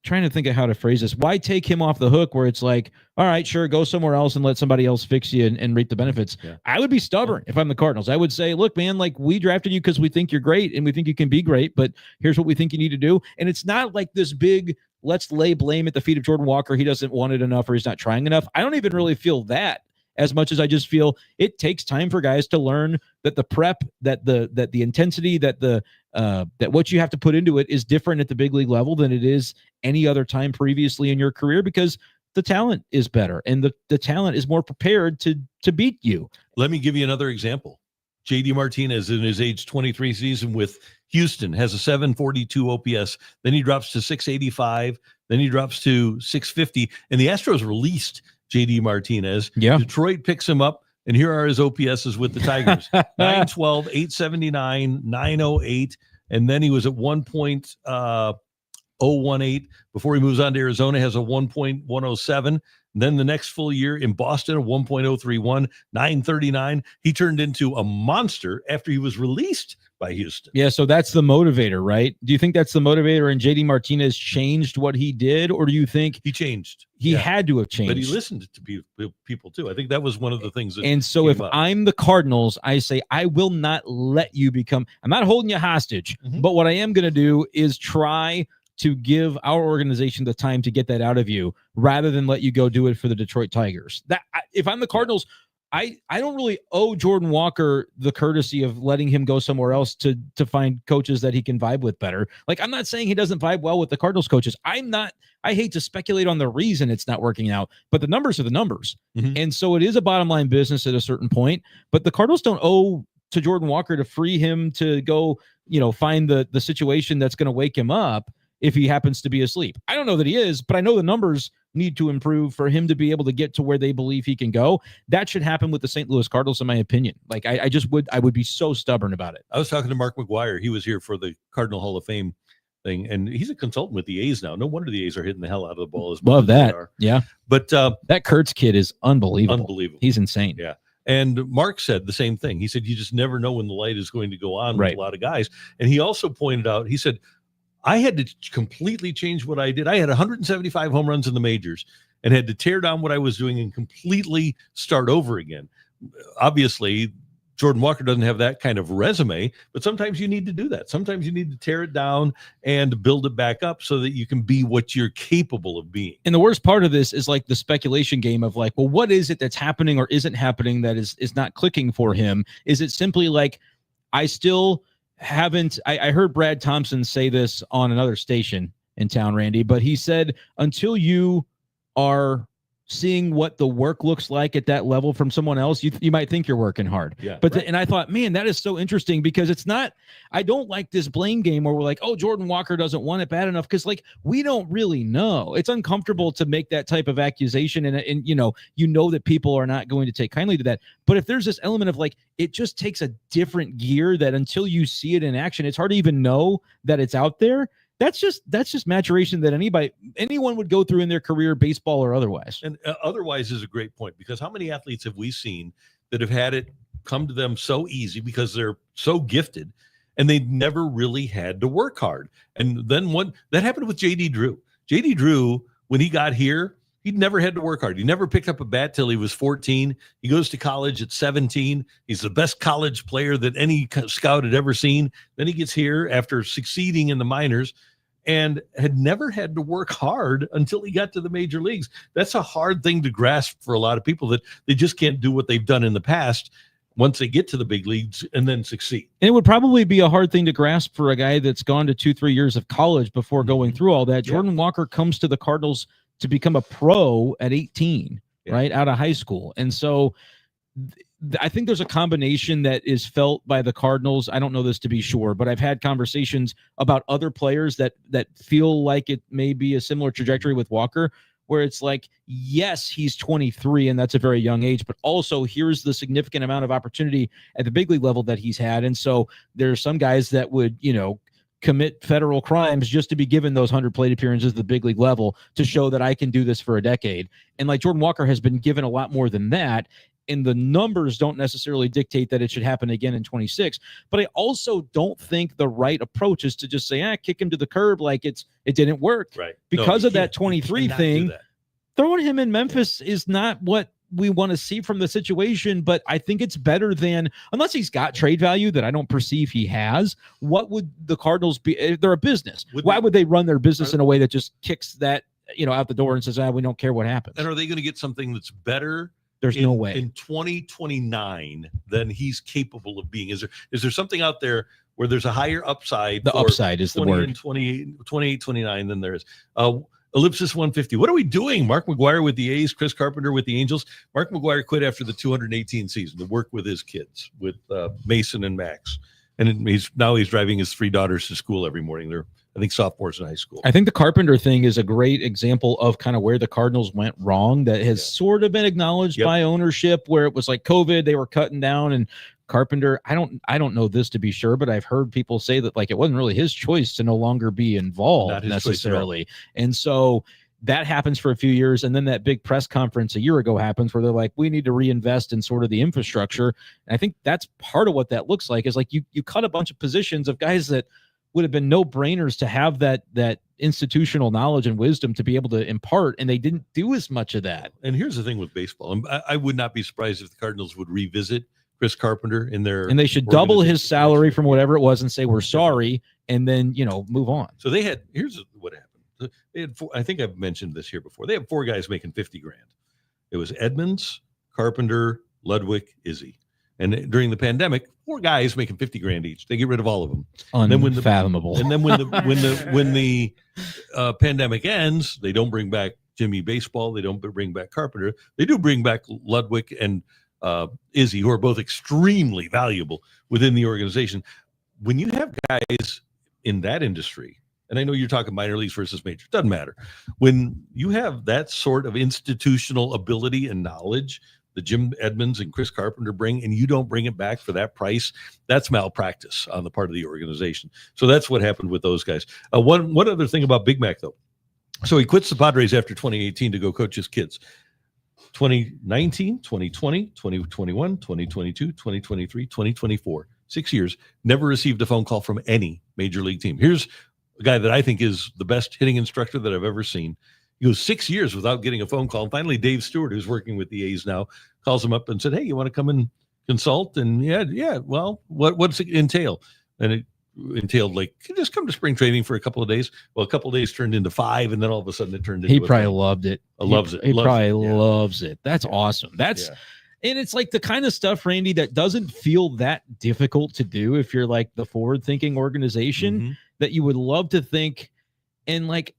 Trying to think of how to phrase this. Why take him off the hook where it's like, all right, sure, go somewhere else and let somebody else fix you and reap the benefits? Yeah. I would be stubborn if I'm the Cardinals. I would say, look, man, like, we drafted you because we think you're great and we think you can be great, but here's what we think you need to do. And it's not like this big, let's lay blame at the feet of Jordan Walker. He doesn't want it enough or he's not trying enough. I don't even really feel that, as much as I just feel it takes time for guys to learn that the prep, that the intensity, that what you have to put into it is different at the big league level than it is any other time previously in your career, because the talent is better and the talent is more prepared to beat you. Let me give you another example. JD Martinez in his age 23 season with Houston has a 742 OPS. Then he drops to 685. Then he drops to 650. And the Astros released JD Martinez. Yeah. Detroit picks him up. And here are his OPSs with the Tigers. 912, 879, 908. And then he was at 1.018 before he moves on to Arizona, has a 1.107. And then the next full year in Boston, a 1.031, 939. He turned into a monster after he was released by Houston. Yeah, so that's the motivator, right? Do you think that's the motivator and JD Martinez changed what he did, or do you think he changed? He had to have changed. But he listened to people too. I think that was one of the things that. And so if I'm the Cardinals, I say, I will not let you become, I'm not holding you hostage, but what I am going to do is try to give our organization the time to get that out of you rather than let you go do it for the Detroit Tigers. If I'm the Cardinals, I don't really owe Jordan Walker the courtesy of letting him go somewhere else to find coaches that he can vibe with better. Like, I'm not saying he doesn't vibe well with the Cardinals coaches. I hate to speculate on the reason it's not working out, but the numbers are the numbers. And so it is a bottom line business at a certain point, but the Cardinals don't owe to Jordan Walker to free him to go, find the situation that's going to wake him up if he happens to be asleep. I don't know that he is, but I know the numbers need to improve for him to be able to get to where they believe he can go. That should happen with the St. Louis Cardinals, in my opinion. Like, I would be so stubborn about it. I was talking to Mark McGuire. He was here for the Cardinal Hall of Fame thing, and he's a consultant with the A's now. No wonder the A's are hitting the hell out of the ball as love that. Yeah. But that Kurtz kid is unbelievable. He's insane. Yeah. And Mark said the same thing. He said, you just never know when the light is going to go on with a lot of guys. And he also pointed out, he said, I had to completely change what I did. I had 175 home runs in the majors and had to tear down what I was doing and completely start over again. Obviously, Jordan Walker doesn't have that kind of resume, but sometimes you need to do that. Sometimes you need to tear it down and build it back up so that you can be what you're capable of being. And the worst part of this is like the speculation game of like, well, what is it that's happening or isn't happening that is not clicking for him? Is it simply like, I heard Brad Thompson say this on another station in town, Randy, but he said, until you are seeing what the work looks like at that level from someone else, you might think you're working hard. Yeah, But right. and I thought, man, that is so interesting because it's not, I don't like this blame game where we're like, oh, Jordan Walker doesn't want it bad enough, because like we don't really know. It's uncomfortable to make that type of accusation, and you know that people are not going to take kindly to that. But if there's this element of like, it just takes a different gear that until you see it in action, it's hard to even know that it's out there. That's just maturation that anyone would go through in their career, baseball or otherwise. And otherwise is a great point, because how many athletes have we seen that have had it come to them so easy because they're so gifted and they never really had to work hard? And then that happened with JD Drew. JD Drew, when he got here, he never had to work hard. He never picked up a bat till he was 14. He goes to college at 17. He's the best college player that any scout had ever seen. Then he gets here after succeeding in the minors and had never had to work hard until he got to the major leagues. That's a hard thing to grasp for a lot of people, that they just can't do what they've done in the past once they get to the big leagues and then succeed. And it would probably be a hard thing to grasp for a guy that's gone to 2-3 years of college before going through all that. Jordan Walker comes to the Cardinals to become a pro at 18, right, out of high school. And so I think there's a combination that is felt by the Cardinals. I don't know this to be sure, but I've had conversations about other players that feel like it may be a similar trajectory with Walker, where it's like, yes, he's 23 and that's a very young age, but also here's the significant amount of opportunity at the big league level that he's had. And so there's some guys that would, commit federal crimes just to be given those 100 plate appearances at the big league level to show that I can do this for a decade. And like Jordan Walker has been given a lot more than that. And the numbers don't necessarily dictate that it should happen again in 26. But I also don't think the right approach is to just say, kick him to the curb like it didn't work. Right. Because of that 23 thing, throwing him in Memphis is not what we want to see from the situation. But I think it's better than, unless he's got trade value that I don't perceive he has, what would the Cardinals be? If they're a business. Why would they run their business in a way that just kicks that, out the door and says, we don't care what happens? And are they going to get something that's better? There's no way in 2029 than he's capable of being. Is there something out there where there's a higher upside? The upside is the word. In 28, 29 than there is. Ellipsis 150. What are we doing? Mark McGwire with the A's, Chris Carpenter with the Angels. Mark McGwire quit after the 218 season to work with his kids, with Mason and Max. And he's driving his 3 daughters to school every morning. They're, I think, sophomores in high school. I think the Carpenter thing is a great example of kind of where the Cardinals went wrong. That has sort of been acknowledged by ownership, where it was like COVID, they were cutting down, and Carpenter, I don't know this to be sure, but I've heard people say that like it wasn't really his choice to no longer be involved necessarily. And so that happens for a few years. And then that big press conference a year ago happens where they're like, we need to reinvest in sort of the infrastructure. And I think that's part of what that looks like, is like you cut a bunch of positions of guys that would have been no brainers to have that institutional knowledge and wisdom to be able to impart. And they didn't do as much of that. And here's the thing with baseball. I would not be surprised if the Cardinals would revisit Chris Carpenter in their, and they should double his salary from whatever it was and say, we're sorry. And then, move on. So here's what happened. They had I think I've mentioned this here before. They have 4 guys making $50,000. It was Edmonds, Carpenter, Ludwig, Izzy. And during the pandemic, 4 guys making $50,000 each. They get rid of all of them. Unfathomable. And then when the pandemic ends, they don't bring back Jimmy Baseball. They don't bring back Carpenter. They do bring back Ludwig and Izzy, who are both extremely valuable within the organization. When you have guys in that industry, and I know you're talking minor leagues versus major, doesn't matter. When you have that sort of institutional ability and knowledge that Jim Edmonds and Chris Carpenter bring, and you don't bring it back for that price, that's malpractice on the part of the organization. So that's what happened with those guys. One other thing about Big Mac, though. So he quits the Padres after 2018 to go coach his kids. 2019, 2020, 2021, 2022, 2023, 2024, 6 years, never received a phone call from any major league team. Here's a guy that I think is the best hitting instructor that I've ever seen. He goes 6 years without getting a phone call. And finally, Dave Stewart, who's working with the A's now, calls him up and said, hey, you want to come and consult? And well, what's it entail? And it entailed like, just come to spring training for a couple of days. Well, a couple of days turned into 5, and then all of a sudden it turned into he probably loved it. Loves it. He probably loves it. That's awesome. And it's like the kind of stuff, Randy, that doesn't feel that difficult to do if you're like the forward thinking organization that you would love to think. And like,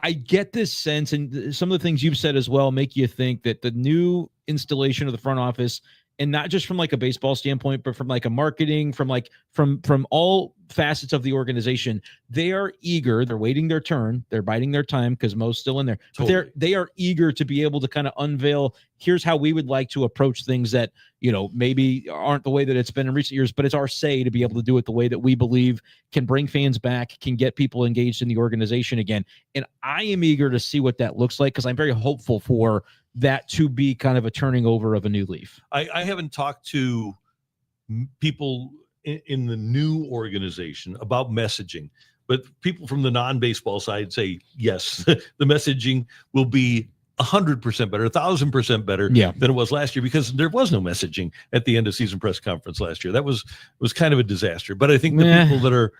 I get this sense, and some of the things you've said as well make you think that the new installation of the front office, and not just from like a baseball standpoint, but from like a marketing, from all facets of the organization, they are eager. They're waiting their turn. They're biding their time because Mo's still in there. Totally. But they are eager to be able to kind of unveil, here's how we would like to approach things that, maybe aren't the way that it's been in recent years, but it's our say to be able to do it the way that we believe can bring fans back, can get people engaged in the organization again. And I am eager to see what that looks like, because I'm very hopeful for that to be kind of a turning over of a new leaf. I haven't talked to people in the new organization about messaging, but people from the non-baseball side say, yes, the messaging will be 100% better, 1,000% better than it was last year, because there was no messaging at the end of season press conference last year. That was kind of a disaster. But I think the people that are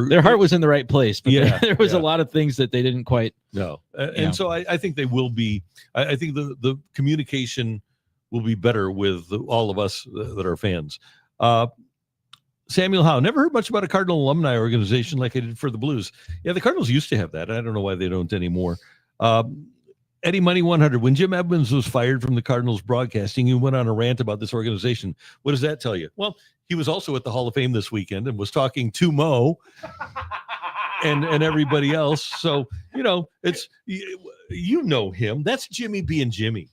their heart was in the right place, but there was a lot of things that they didn't quite and so I think they will be. I think the communication will be better with all of us that are fans. Samuel Howe, never heard much about a Cardinal alumni organization like I did for the Blues. Yeah, the Cardinals used to have that. I don't know why they don't anymore. Eddie Money 100, when Jim Edmonds was fired from the Cardinals broadcasting, he went on a rant about this organization. What does that tell you? Well, he was also at the Hall of Fame this weekend and was talking to Mo and everybody else. So, it's, him. That's Jimmy being Jimmy,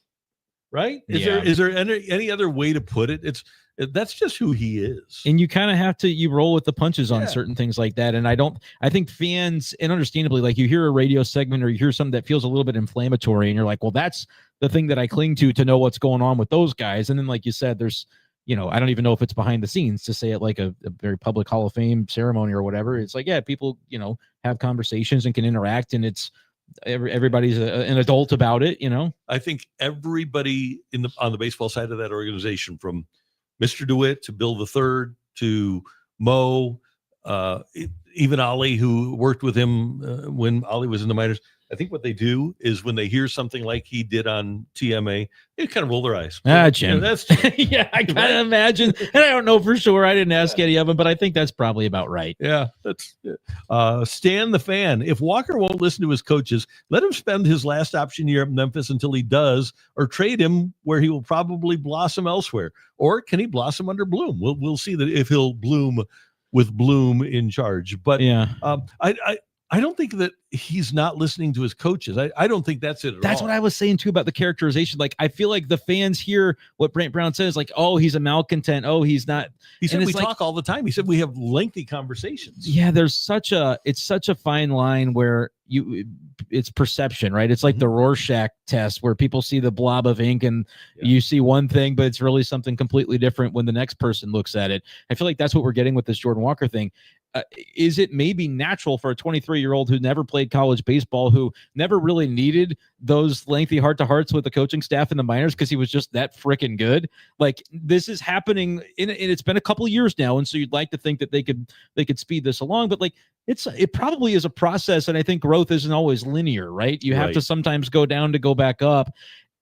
right? Is there any other way to put it? That's just who he is. And you kind of have to, you roll with the punches on certain things like that. And I think fans, and understandably, like you hear a radio segment or you hear something that feels a little bit inflammatory and you're like, well, that's the thing that I cling to know what's going on with those guys. And then, like you said, there's, I don't even know if it's behind the scenes to say it like a very public Hall of Fame ceremony or whatever. It's like, people, have conversations and can interact, and it's everybody's an adult about it. I think everybody on the baseball side of that organization, from Mr. DeWitt to Bill III to Mo, even Ollie, who worked with him when Ollie was in the minors. I think what they do is when they hear something like he did on TMA, they kind of roll their eyes. Jim. That's yeah, I kind of imagine. And I don't know for sure. I didn't ask any of them, but I think that's probably about right. Yeah, that's Stan the fan. If Walker won't listen to his coaches, let him spend his last option year at Memphis until he does, or trade him where he will probably blossom elsewhere. Or can he blossom under Bloom? We'll see that if he'll bloom with Bloom in charge. But I don't think that he's not listening to his coaches. I don't think that's it at all. That's what I was saying too about the characterization. Like, I feel like the fans hear what Brent Brown says, like, oh, he's a malcontent. Oh, he's not. He said we talk all the time. He said we have lengthy conversations. Yeah, it's such a fine line where it's perception, right? It's like the Rorschach test where people see the blob of ink and you see one thing, but it's really something completely different when the next person looks at it. I feel like that's what we're getting with this Jordan Walker thing. Is it maybe natural for a 23-year-old who never played college baseball, who never really needed those lengthy heart-to-hearts with the coaching staff in the minors because he was just that freaking good? Like, this is happening, and it's been a couple of years now, and so you'd like to think that they could speed this along, but like it probably is a process, and I think growth isn't always linear, right? You have to sometimes go down to go back up,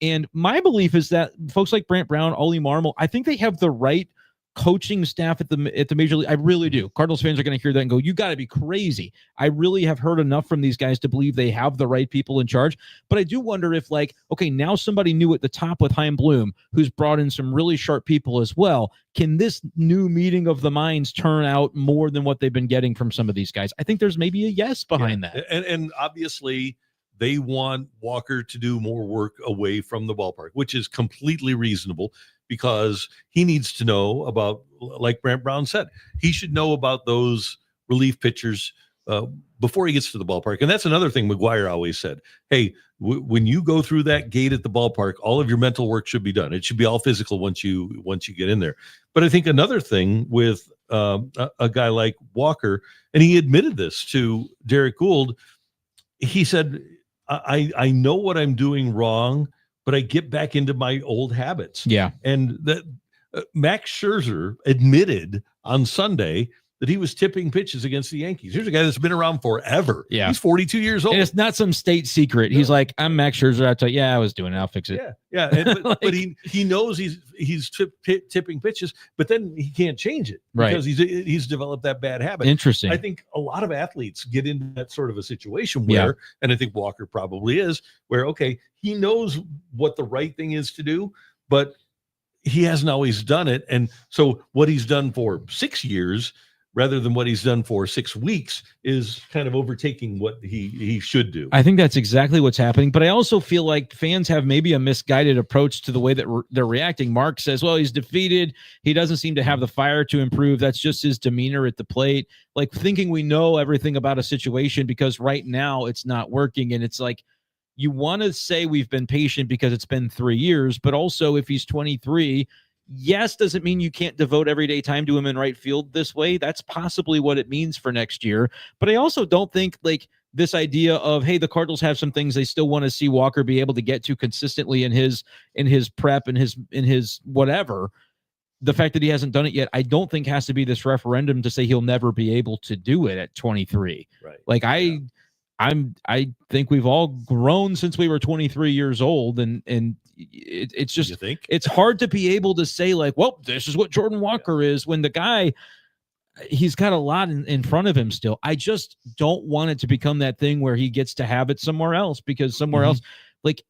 and my belief is that folks like Brent Brown, Ollie Marmol, I think they have the right coaching staff at the major league. I really do. Cardinals fans are going to hear that and go, you got to be crazy. I really have heard enough from these guys to believe they have the right people in charge. But I do wonder if, like, okay, now somebody new at the top with Chaim Bloom, who's brought in some really sharp people as well. Can this new meeting of the minds turn out more than what they've been getting from some of these guys? I think there's maybe a yes behind that. And obviously they want Walker to do more work away from the ballpark, which is completely reasonable, because he needs to know about, like Brent Brown said, he should know about those relief pitchers before he gets to the ballpark. And that's another thing McGuire always said. Hey, when you go through that gate at the ballpark, all of your mental work should be done. It should be all physical once you get in there. But I think another thing with a guy like Walker, and he admitted this to Derek Gould, he said, I know what I'm doing wrong, but I get back into my old habits. Yeah. And that Max Scherzer admitted on Sunday that he was tipping pitches against the Yankees. Here's a guy that's been around forever. Yeah. He's 42 years old. And it's not some state secret. He's like, I'm Max Scherzer. I tell you, I was doing it. I'll fix it. Yeah. But he knows he's tipping pitches, but then he can't change it because he's developed that bad habit. Interesting. I think a lot of athletes get into that sort of a situation where, and I think Walker probably is, where, okay, he knows what the right thing is to do, but he hasn't always done it. And so what he's done for 6 years rather than what he's done for 6 weeks is kind of overtaking what he should do. I think that's exactly what's happening. But I also feel like fans have maybe a misguided approach to the way that they're reacting. Mark says, well, he's defeated. He doesn't seem to have the fire to improve. That's just his demeanor at the plate. Like thinking we know everything about a situation because right now it's not working. And it's like, you want to say we've been patient because it's been 3 years, but also if he's 23, yes, doesn't mean you can't devote everyday time to him in right field this way. That's possibly what it means for next year. But I also don't think like this idea of, hey, the Cardinals have some things they still want to see Walker be able to get to consistently in his prep and his whatever. The fact that he hasn't done it yet, I don't think has to be this referendum to say he'll never be able to do it at 23. Right. Like I think we've all grown since we were 23 years old, and it's just, it's hard to be able to say like, well, this is what Jordan Walker is when the guy, he's got a lot in front of him still. I just don't want it to become that thing where he gets to have it somewhere else because somewhere else, like,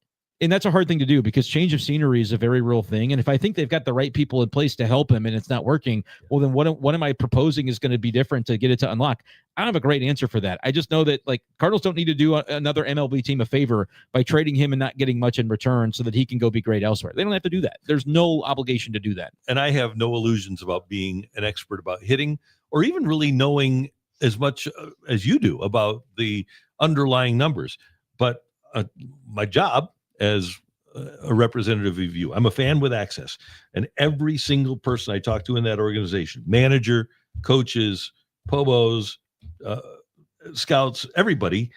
and that's a hard thing to do because change of scenery is a very real thing. And if I think they've got the right people in place to help him and it's not working, well, then what am I proposing is going to be different to get it to unlock? I don't have a great answer for that. I just know that like Cardinals don't need to do another MLB team a favor by trading him and not getting much in return so that he can go be great elsewhere. They don't have to do that. There's no obligation to do that. And I have no illusions about being an expert about hitting or even really knowing as much as you do about the underlying numbers. But my job as a representative of you, I'm a fan with access, and every single person I talk to in that organization, manager, coaches, pobos, scouts, everybody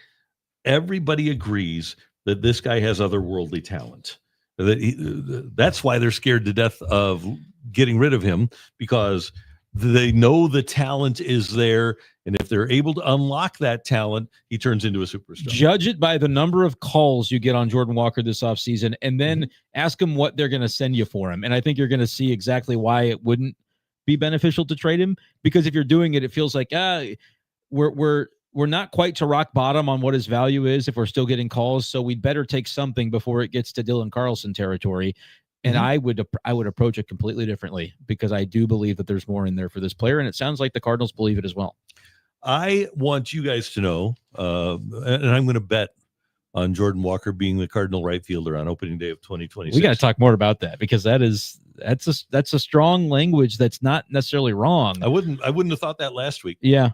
agrees that this guy has otherworldly talent. That's why they're scared to death of getting rid of him, because they know the talent is there, and if they're able to unlock that talent, he turns into a superstar. Judge it by the number of calls you get on Jordan Walker this offseason, and then ask him what they're going to send you for him. And I think you're going to see exactly why it wouldn't be beneficial to trade him, because if you're doing it, it feels like we're not quite to rock bottom on what his value is if we're still getting calls, so we'd better take something before it gets to Dylan Carlson territory. And I would approach it completely differently, because I do believe that there's more in there for this player, and it sounds like the Cardinals believe it as well. I want you guys to know, and I'm going to bet on Jordan Walker being the Cardinal right fielder on opening day of 2026. We got to talk more about that, because that's a strong language that's not necessarily wrong. I wouldn't have thought that last week. Yeah,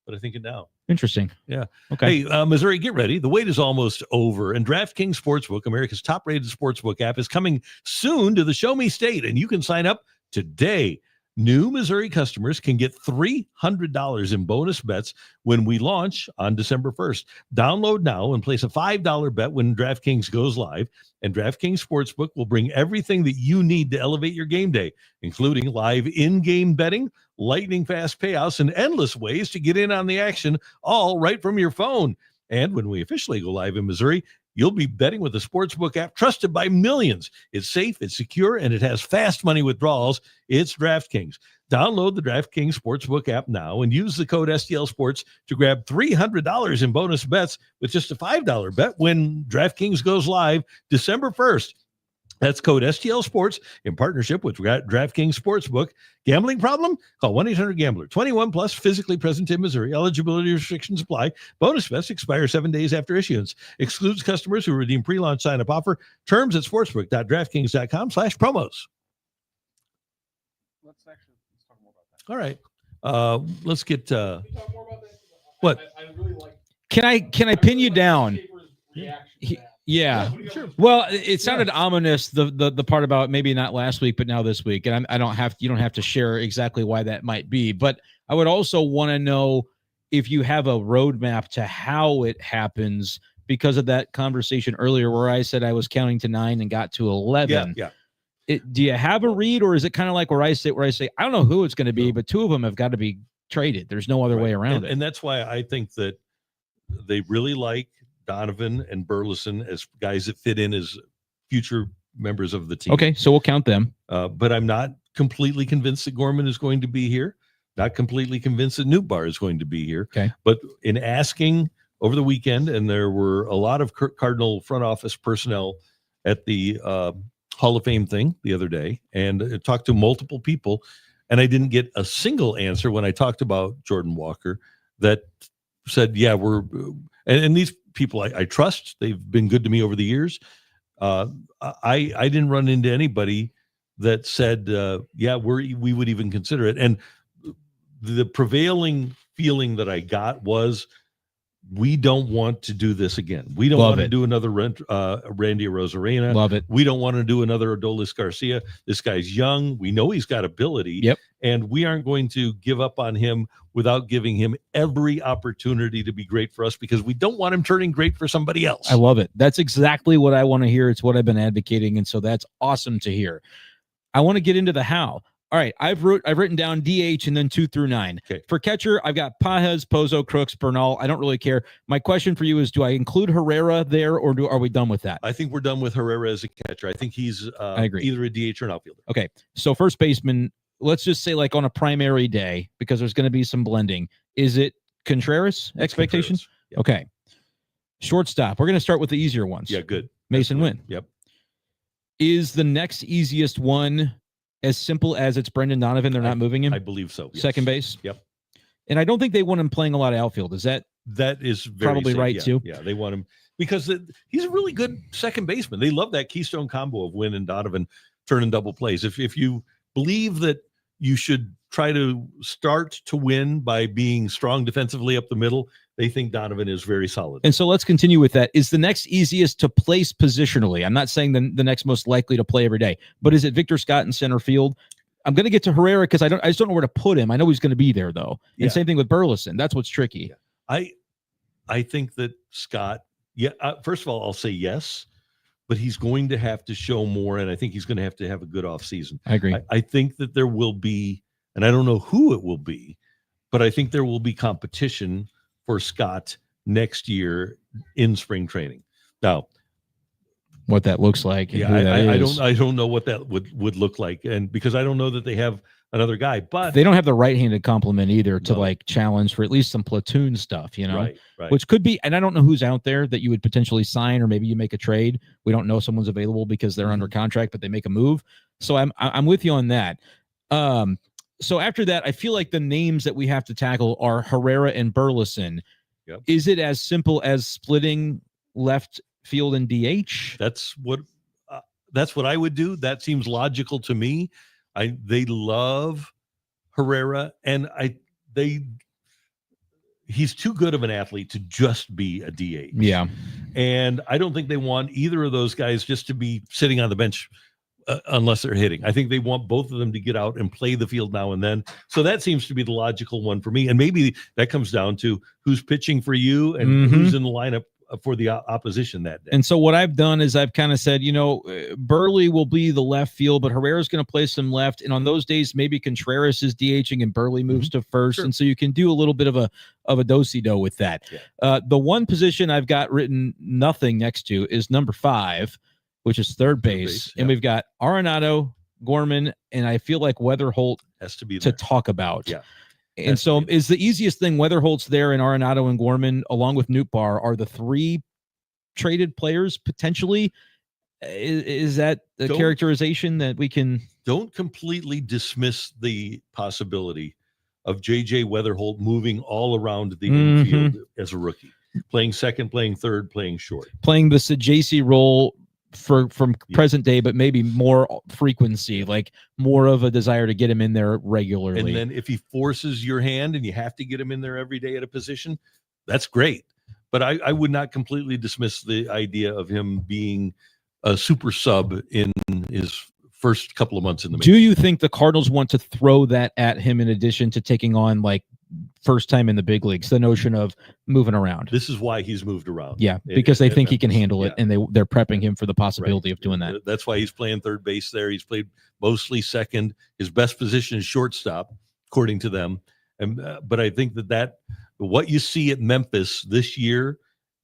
but I think it now. Interesting. Yeah. Okay. Hey, Missouri, get ready. The wait is almost over, and DraftKings Sportsbook, America's top-rated sportsbook app, is coming soon to the Show Me State, and you can sign up today. New Missouri customers can get $300 in bonus bets when we launch on December 1st. Download now and place a $5 bet when DraftKings goes live, and DraftKings Sportsbook will bring everything that you need to elevate your game day, including live in-game betting, lightning-fast payouts, and endless ways to get in on the action, all right from your phone. And when we officially go live in Missouri, you'll be betting with a sportsbook app trusted by millions. It's safe, it's secure, and it has fast money withdrawals. It's DraftKings. Download the DraftKings Sportsbook app now and use the code STL Sports to grab $300 in bonus bets with just a $5 bet when DraftKings goes live December 1st. That's code STL Sports in partnership with DraftKings Sportsbook. Gambling problem? Call 1-800-GAMBLER. 21 plus, physically present in Missouri. Eligibility restrictions apply. Bonus bets expire 7 days after issuance. Excludes customers who redeem pre-launch sign-up offer. Terms at sportsbook.draftkings.com/promos. Let's talk more about that. All right. Let's get Can you talk more about that? What? I really like. Can I pin you down? Yeah. Sure. Well, it sounded ominous, the part about maybe not last week, but now this week. And you don't have to share exactly why that might be. But I would also want to know if you have a roadmap to how it happens, because of that conversation earlier where I said I was counting to 9 and got to 11. Yeah. Do you have a read, or is it kind of like where I say I don't know who it's going to be, but two of them have got to be traded. There's no other way around it. And that's why I think that they really like Donovan and Burleson as guys that fit in as future members of the team. Okay, so we'll count them. But I'm not completely convinced that Gorman is going to be here. Not completely convinced that Newbar is going to be here. Okay. But in asking over the weekend, and there were a lot of Cardinal front office personnel at the Hall of Fame thing the other day, and talked to multiple people, and I didn't get a single answer when I talked about Jordan Walker that said, yeah, and these people I trust. They've been good to me over the years. I didn't run into anybody that said, yeah, we would even consider it. And the prevailing feeling that I got was, we don't want to do this again. We don't want to do another Randy Arozarena. Love it. We don't want to do another Adolis Garcia. This guy's young. We know he's got ability. Yep. And we aren't going to give up on him without giving him every opportunity to be great for us, because we don't want him turning great for somebody else. I love it. That's exactly what I want to hear. It's what I've been advocating. And so that's awesome to hear. I want to get into the how. All right, I've written down DH and then 2 through 9. Okay. For catcher, I've got Pajes, Pozo, Crooks, Bernal. I don't really care. My question for you is, do I include Herrera there, or are we done with that? I think we're done with Herrera as a catcher. I think he's I agree. either a DH or an outfielder. Okay, so first baseman, let's just say like on a primary day, because there's going to be some blending. Is it Contreras expectations? Contreras. Yep. Okay. Shortstop, we're going to start with the easier ones. Yeah, good. Mason Wynn. Yep. Is the next easiest one as simple as it's Brendan Donovan? They're not moving him? I believe so. Yes. Second base? Yep. And I don't think they want him playing a lot of outfield. Is that is very probably safe. right Yeah, too? Yeah, they want him because he's a really good second baseman. They love that keystone combo of Wynn and Donovan turning double plays. If you believe that you should try to start to win by being strong defensively up the middle, they think Donovan is very solid. And so let's continue with that. Is the next easiest to place positionally? I'm not saying the next most likely to play every day, but is it Victor Scott in center field? I'm going to get to Herrera because I just don't know where to put him. I know he's going to be there though. And Yeah. same thing with Burleson. That's what's tricky. Yeah. I think that Scott, first of all, I'll say yes, but he's going to have to show more, and I think he's going to have a good offseason. I agree. I think that there will be, and I don't know who it will be, but I think there will be competition for Scott next year in spring training. Now, what that looks like. yeah, I don't know what that would look like, and because I don't know that they have another guy, but they don't have the right-handed complement either to like challenge for at least some platoon stuff, you know, right. Which could be, and I don't know who's out there that you would potentially sign, or maybe you make a trade. We don't know someone's available because they're under contract, but they make a move. So I'm with you on that. So after that, I feel like the names that we have to tackle are Herrera and Burleson. Yep. Is it as simple as splitting left field and DH? That's what I would do. That seems logical to me. They love Herrera, and he's too good of an athlete to just be a DH. Yeah. And I don't think they want either of those guys just to be sitting on the bench unless they're hitting. I think they want both of them to get out and play the field now and then. So that seems to be the logical one for me. And maybe that comes down to who's pitching for you and who's in the lineup for the opposition that day. And so what I've done is I've kind of said, Burley will be the left field, but Herrera's going to play some left. And on those days, maybe Contreras is DHing and Burley moves to first. Sure. And so you can do a little bit of a do-si-do with that. Yeah. The one position I've got written nothing next to is number 5, which is third base. And we've got Arenado, Gorman, and I feel like Weatherholt has to be to talk about. Yeah. And so is the easiest thing Weatherholt's there, and Arenado and Gorman, along with Nootbaar, are the 3 traded players potentially? Is that the characterization that we can? Don't completely dismiss the possibility of J.J. Weatherholt moving all around the infield as a rookie, playing second, playing third, playing short. Playing the Sajaci role from present day, but maybe more frequency, like more of a desire to get him in there regularly. And then if he forces your hand and you have to get him in there every day at a position, that's great. But I would not completely dismiss the idea of him being a super sub in his first couple of months in the major. Do you think the Cardinals want to throw that at him in addition to taking on like first time in the big leagues, the notion of moving around? This is why he's moved around. Yeah, because they think he can handle it, and they're prepping him for the possibility of doing that. That's why he's playing third base there. He's played mostly second. His best position is shortstop, according to them. And but I think that what you see at Memphis this year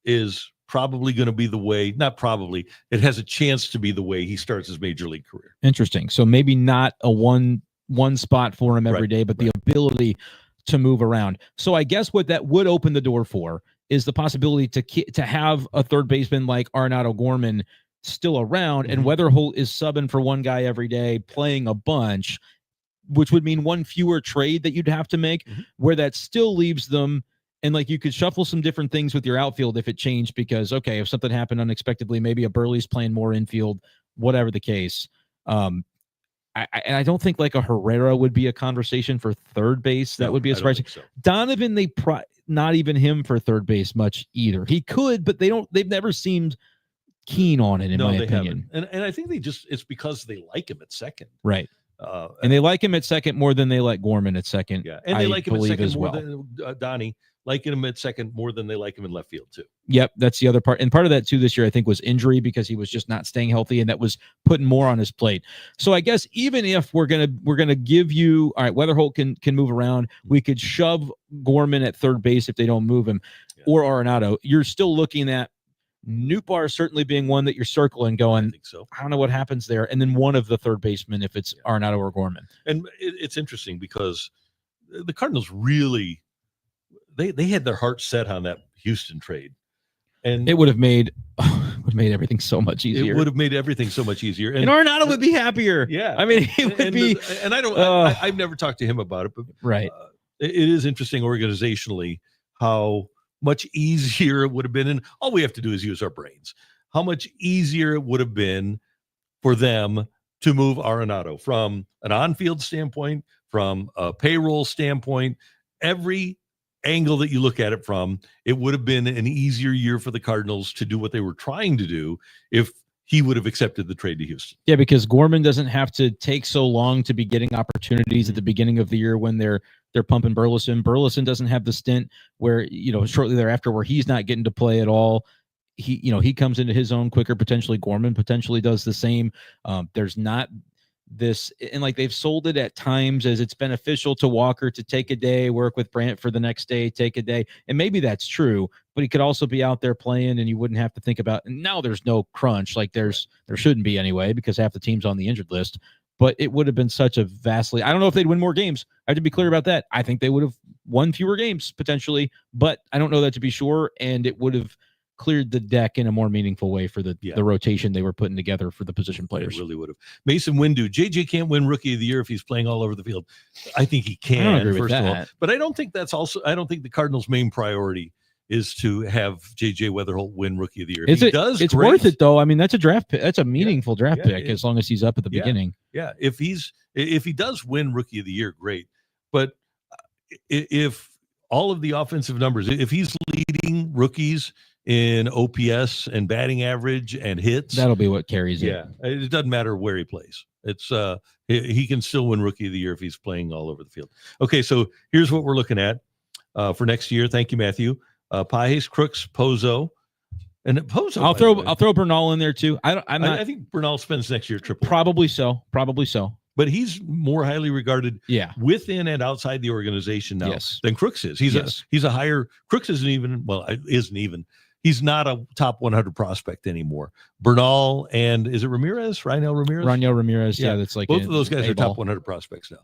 is probably going to be the way. Not probably, it has a chance to be the way he starts his major league career. Interesting. So maybe not a one spot for him every day, but the ability to move around. So I guess what that would open the door for is the possibility to have a third baseman like Arenado Gorman still around, and Weatherholt is subbing for one guy every day, playing a bunch, which would mean one fewer trade that you'd have to make, where that still leaves them. And like you could shuffle some different things with your outfield if it changed, because, okay, if something happened unexpectedly, maybe a Burley's playing more infield, whatever the case. I don't think like a Herrera would be a conversation for third base. That would be a surprise. So. Donovan, not even him for third base much either. He could, but they've never seemed keen on it, in my opinion. And I think it's because they like him at second. Right. And they like him at second more than they like Gorman at second. Yeah. And they like him at second more than Donny. Liking him at second more than they like him in left field too. Yep, that's the other part. And part of that too this year, I think, was injury, because he was just not staying healthy, and that was putting more on his plate. So I guess even if we're gonna give you, all right, Weatherholt can move around, we could shove Gorman at third base if they don't move him, or Arenado. You're still looking at Nootbaar certainly being one that you're circling, going, I think so. I don't know what happens there, and then one of the third basemen if it's Arenado or Gorman. And it's interesting because the Cardinals really. They had their heart set on that Houston trade, and it would have made everything so much easier. It would have made everything so much easier, and Arenado would be happier. Yeah, I mean, he would be. And I don't. I've never talked to him about it, but it is interesting organizationally how much easier it would have been, and all we have to do is use our brains. How much easier it would have been for them to move Arenado from an on-field standpoint, from a payroll standpoint, every angle that you look at it from, it would have been an easier year for the Cardinals to do what they were trying to do if he would have accepted the trade to Houston. Yeah, because Gorman doesn't have to take so long to be getting opportunities at the beginning of the year when they're pumping Burleson. Burleson doesn't have the stint where, shortly thereafter where he's not getting to play at all. He comes into his own quicker. Potentially Gorman potentially does the same. There's not this, and like they've sold it at times as it's beneficial to Walker to take a day, work with Brandt for the next day, take a day. And maybe that's true, but he could also be out there playing and you wouldn't have to think about, and now there's no crunch. Like there shouldn't be anyway, because half the team's on the injured list, but it would have been such a vastly, I don't know if they'd win more games. I have to be clear about that. I think they would have won fewer games potentially, but I don't know that to be sure. And it would have cleared the deck in a more meaningful way for the rotation they were putting together for the position players. It really would have. Mason Windu, JJ can't win Rookie of the Year if he's playing all over the field. I think he can. I don't agree with that. Of all, but I don't think the Cardinals' main priority is to have JJ Weatherholt win Rookie of the Year. It's worth it though. I mean, that's a draft pick. That's a meaningful draft pick as long as he's up at the beginning. Yeah, if he does win Rookie of the Year, great. But if all of the offensive numbers, if he's leading rookies in OPS and batting average and hits, that'll be what carries it. Yeah, it doesn't matter where he plays. It's he can still win Rookie of the Year if he's playing all over the field. Okay, so here's what we're looking at for next year. Thank you, Matthew. Pages, Crooks, Pozo, and Pozo. I'll throw Bernal in there too. I think Bernal spends next year triple. Probably so. But he's more highly regarded within and outside the organization now than Crooks is. He's a higher. Crooks isn't even. He's not a top 100 prospect anymore. Bernal and is it Ramirez? Raniel Ramirez? Yeah, that's like both of those guys are top 100 prospects now.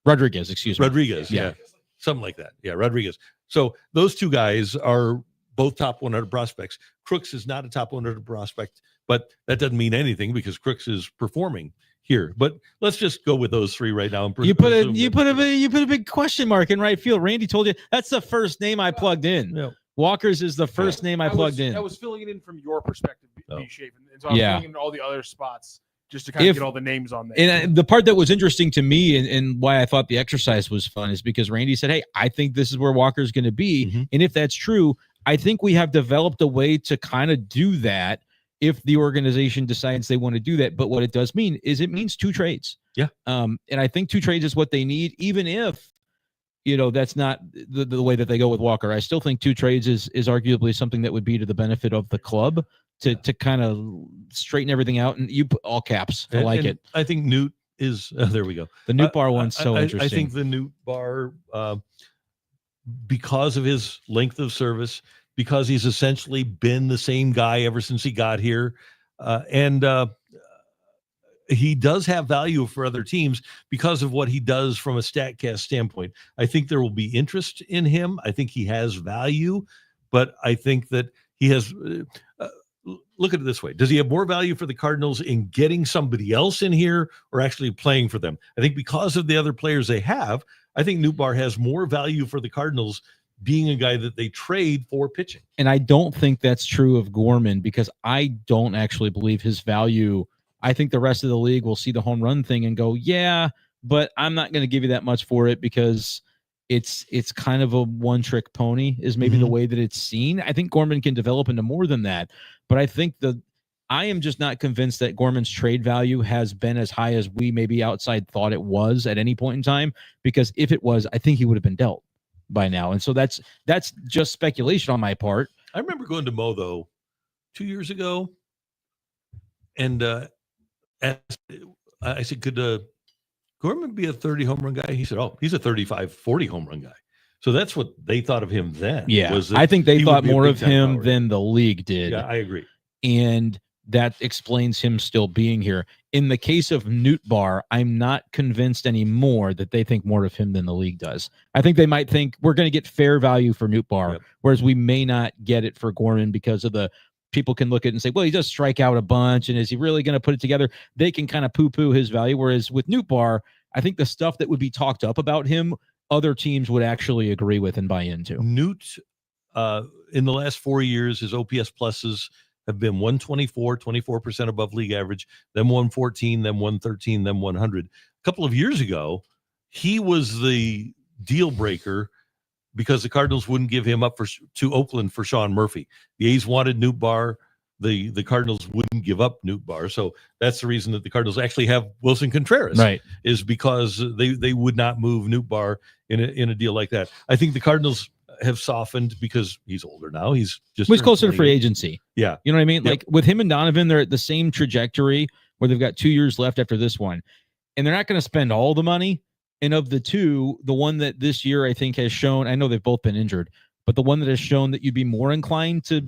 Rodriguez, yeah. Something like that. Yeah, Rodriguez. So those two guys are both top 100 prospects. Crooks is not a top 100 prospect, but that doesn't mean anything because Crooks is performing here. But let's just go with those three right now. You put a big question mark in right field. Randy told you that's the first name I plugged in. No. Walker's is the first name I plugged in. I was filling it in from your perspective, B-Shape, and so I was filling in all the other spots just to kind of get all the names on there. And the part that was interesting to me and why I thought the exercise was fun is because Randy said, hey, I think this is where Walker's going to be. Mm-hmm. And if that's true, I think we have developed a way to kind of do that if the organization decides they want to do that. But what it does mean is it means two trades. Yeah. And I think two trades is what they need, even if that's not the way that they go with Walker. I still think two trades is arguably something that would be to the benefit of the club to kind of straighten everything out. And you put all caps. I like it. I think Newt is there we go. The Newt Bar one's so I interesting. think the Newt Bar, because of his length of service, because he's essentially been the same guy ever since he got here, and he does have value for other teams because of what he does from a StatCast standpoint. I think there will be interest in him. I think he has value, but I think that he has. Look at it this way. Does he have more value for the Cardinals in getting somebody else in here or actually playing for them? I think because of the other players they have, I think Newt Bar has more value for the Cardinals being a guy that they trade for pitching. And I don't think that's true of Gorman, because I don't actually believe his value. I think the rest of the league will see the home run thing and go, yeah, but I'm not going to give you that much for it because it's kind of a one-trick pony is maybe the way that it's seen. I think Gorman can develop into more than that, but I think I am just not convinced that Gorman's trade value has been as high as we maybe outside thought it was at any point in time, because if it was, I think he would have been dealt by now. And so that's just speculation on my part. I remember going to Mo, though, 2 years ago, and I said, could Gorman be a 30 home run guy? He said, oh, he's a 35, 40 home run guy. So that's what they thought of him then. Yeah, I think they thought more of him than the league did. Yeah, I agree. And that explains him still being here. In the case of Newt Bar, I'm not convinced anymore that they think more of him than the league does. I think they might think we're going to get fair value for Newt Bar, whereas we may not get it for Gorman because of the people can look at it and say, well, he does strike out a bunch, and is he really going to put it together? They can kind of poo-poo his value, whereas with Newt Bar, I think the stuff that would be talked up about him, other teams would actually agree with and buy into. Newt, in the last 4 years, his OPS pluses have been 124, 24% above league average, then 114, then 113, then 100. A couple of years ago, he was the deal breaker because the Cardinals wouldn't give him up to Oakland for Sean Murphy. The A's wanted Newt Bar. The Cardinals wouldn't give up Newt Bar. So that's the reason that the Cardinals actually have Wilson Contreras, right? Is because they would not move Newt Bar in a deal like that. I think the Cardinals have softened because he's older now. He's closer to free agency. Yeah. You know what I mean? Yep. Like with him and Donovan, they're at the same trajectory where they've got 2 years left after this one. And they're not going to spend all the money. And of the two, the one that this year I think has shown, I know they've both been injured, but the one that has shown that you'd be more inclined to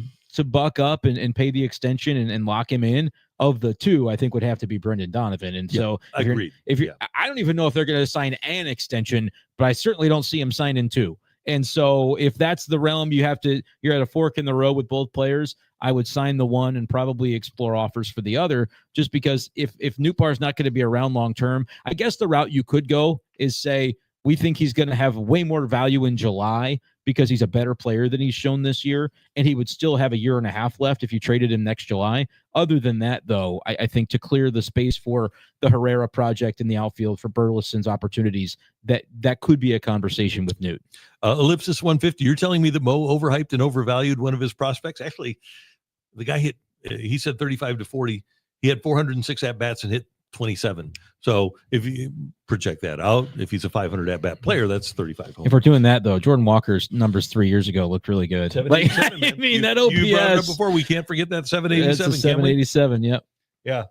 buck up and pay the extension and lock him in of the two, I think would have to be Brenden Donovan. And so I agree. I don't even know if they're going to sign an extension, but I certainly don't see him signing two. And so if that's the realm you're at a fork in the road with both players, I would sign the one and probably explore offers for the other, just because if Newt Bar is not going to be around long term, I guess the route you could go is say, we think he's going to have way more value in July because he's a better player than he's shown this year, and he would still have a year and a half left if you traded him next July. Other than that, though, I think to clear the space for the Herrera project in the outfield for Burleson's opportunities, that could be a conversation with Newt. Ellipsis 150, you're telling me that Mo overhyped and overvalued one of his prospects? Actually, the guy he said 35 to 40. He had 406 at-bats and hit 27. So if you project that out, if he's a 500 at-bat player, that's 35 home. If we're doing that, though, Jordan Walker's numbers 3 years ago looked really good. Like, I mean, that OPS. You brought it up before. We can't forget that 787. That's a 787, yep. Yeah.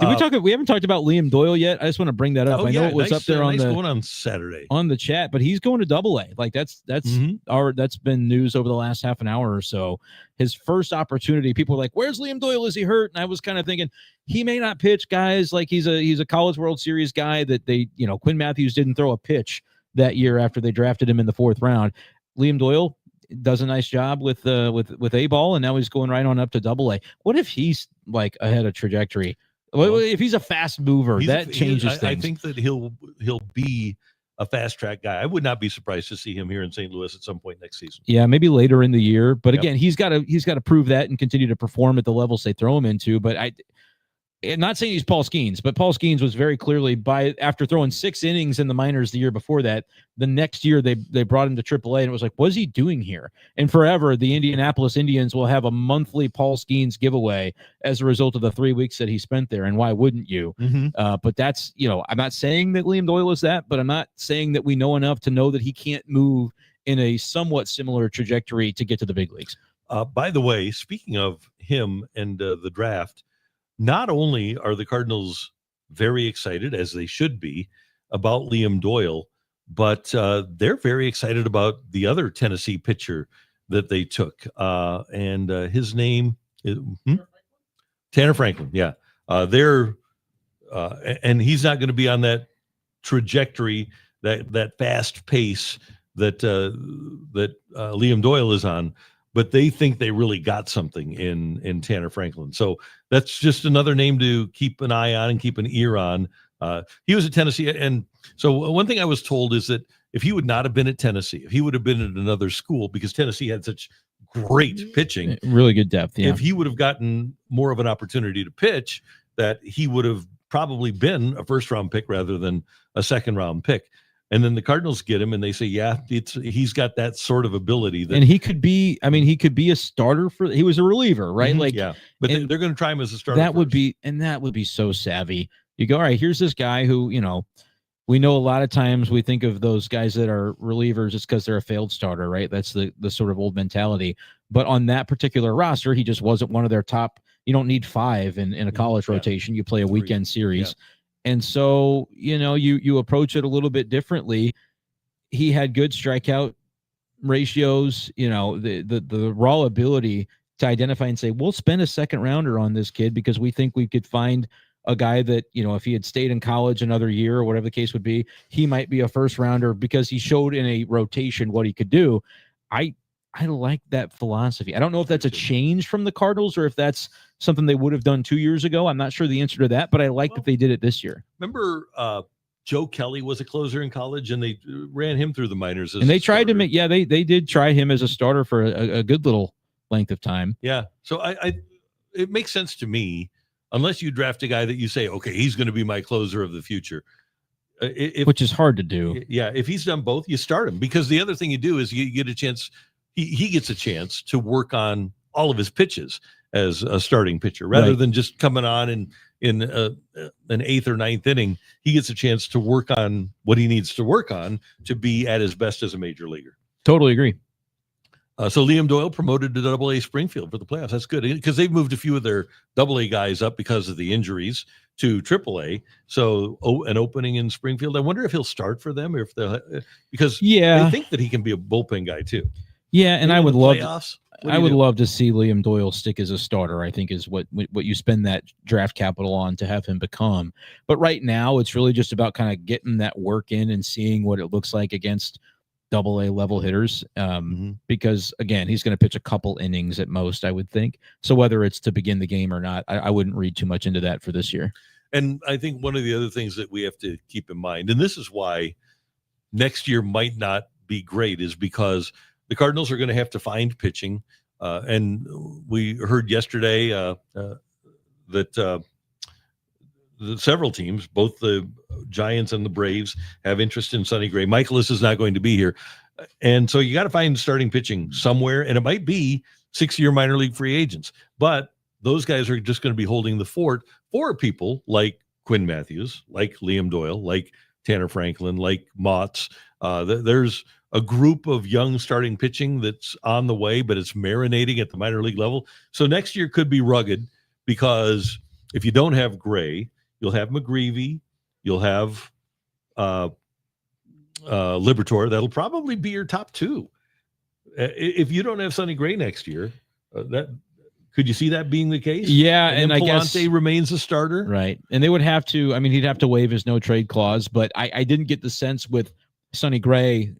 We haven't talked about Liam Doyle yet. I just want to bring that up. I know it was up there on Saturday on the chat, but he's going to AA. Like that's been news over the last half an hour or so. His first opportunity, people were like, "Where's Liam Doyle? Is he hurt?" And I was kind of thinking he may not pitch, guys. Like he's a College World Series guy that Quinn Matthews didn't throw a pitch that year after they drafted him in the 4th round. Liam Doyle does a nice job with A-ball, and now he's going right on up to AA. What if he's like ahead of trajectory? Well, if he's a fast mover, that changes things. I think that he'll be a fast track guy. I would not be surprised to see him here in St. Louis at some point next season. Yeah, maybe later in the year. But again, he's got to prove that and continue to perform at the levels they throw him into. But I'm not saying he's Paul Skeens, but Paul Skeens was very clearly after throwing 6 innings in the minors the year before that, the next year they brought him to AAA, and it was like, what is he doing here? And forever, the Indianapolis Indians will have a monthly Paul Skeens giveaway as a result of the 3 weeks that he spent there. And why wouldn't you? But that's, I'm not saying that Liam Doyle is that, but I'm not saying that we know enough to know that he can't move in a somewhat similar trajectory to get to the big leagues. By the way, speaking of him and the draft, not only are the Cardinals very excited, as they should be, about Liam Doyle, but they're very excited about the other Tennessee pitcher that they took, and his name is Tanner Franklin. Yeah, and he's not going to be on that trajectory, that fast pace that Liam Doyle is on, but they think they really got something in Tanner Franklin. So that's just another name to keep an eye on and keep an ear on. He was at Tennessee, and so one thing I was told is that if he would not have been at Tennessee, if he would have been at another school, because Tennessee had such great pitching, really good depth. Yeah. If he would have gotten more of an opportunity to pitch, that he would have probably been a first-round pick rather than a second-round pick. And then the Cardinals get him, and they say, "Yeah, he's got that sort of ability." And he could be. I mean, he could be a starter for. He was a reliever, right? Like, yeah, but they're going to try him as a starter. That would be so savvy. You go, all right, here's this guy who, we know a lot of times we think of those guys that are relievers just because they're a failed starter, right? That's the sort of old mentality. But on that particular roster, he just wasn't one of their top. You don't need 5 in a college rotation. You play a weekend series. Yeah. And so, you approach it a little bit differently. He had good strikeout ratios, the raw ability to identify and say, we'll spend a second rounder on this kid because we think we could find a guy that, if he had stayed in college another year or whatever the case would be, he might be a first rounder because he showed in a rotation what he could do. I like that philosophy. I don't know if that's a change from the Cardinals or if that's something they would have done 2 years ago. I'm not sure the answer to that, but I like that they did it this year. Remember, Joe Kelly was a closer in college, and they ran him through the minors. And they tried to make, they did try him as a starter for a good little length of time. Yeah. So it makes sense to me, unless you draft a guy that you say, okay, he's going to be my closer of the future. Which is hard to do. Yeah. If he's done both, you start him, because the other thing you do is you get a chance. He gets a chance to work on all of his pitches as a starting pitcher, rather than just coming on in an 8th or 9th inning. He gets a chance to work on what he needs to work on to be at his best as a major leaguer. Totally agree. So Liam Doyle promoted to AA Springfield for the playoffs. That's good, because they've moved a few of their AA guys up because of the injuries to AAA. So an opening in Springfield. I wonder if he'll start for them, or if because they think that he can be a bullpen guy too. Yeah, and I would love to see Liam Doyle stick as a starter. I think is what you spend that draft capital on to have him become. But right now, it's really just about kind of getting that work in and seeing what it looks like against AA level hitters, because again, he's going to pitch a couple innings at most, I would think. So whether it's to begin the game or not, I wouldn't read too much into that for this year. And I think one of the other things that we have to keep in mind, and this is why next year might not be great, is because the Cardinals are going to have to find pitching. And we heard yesterday that several teams, both the Giants and the Braves, have interest in Sonny Gray. Michaelis is not going to be here. And so you got to find starting pitching somewhere, and it might be 6-year minor league free agents. But those guys are just going to be holding the fort for people like Quinn Matthews, like Liam Doyle, like Tanner Franklin, like Motts. There's a group of young starting pitching that's on the way, but it's marinating at the minor league level. So next year could be rugged, because if you don't have Gray, you'll have McGreevy, you'll have Liberatore. That'll probably be your top 2. If you don't have Sonny Gray next year, could you see that being the case? Yeah, and I guess Palante remains a starter, right? And they would have to. I mean, he'd have to waive his no trade clause. But I didn't get the sense with Sonny Gray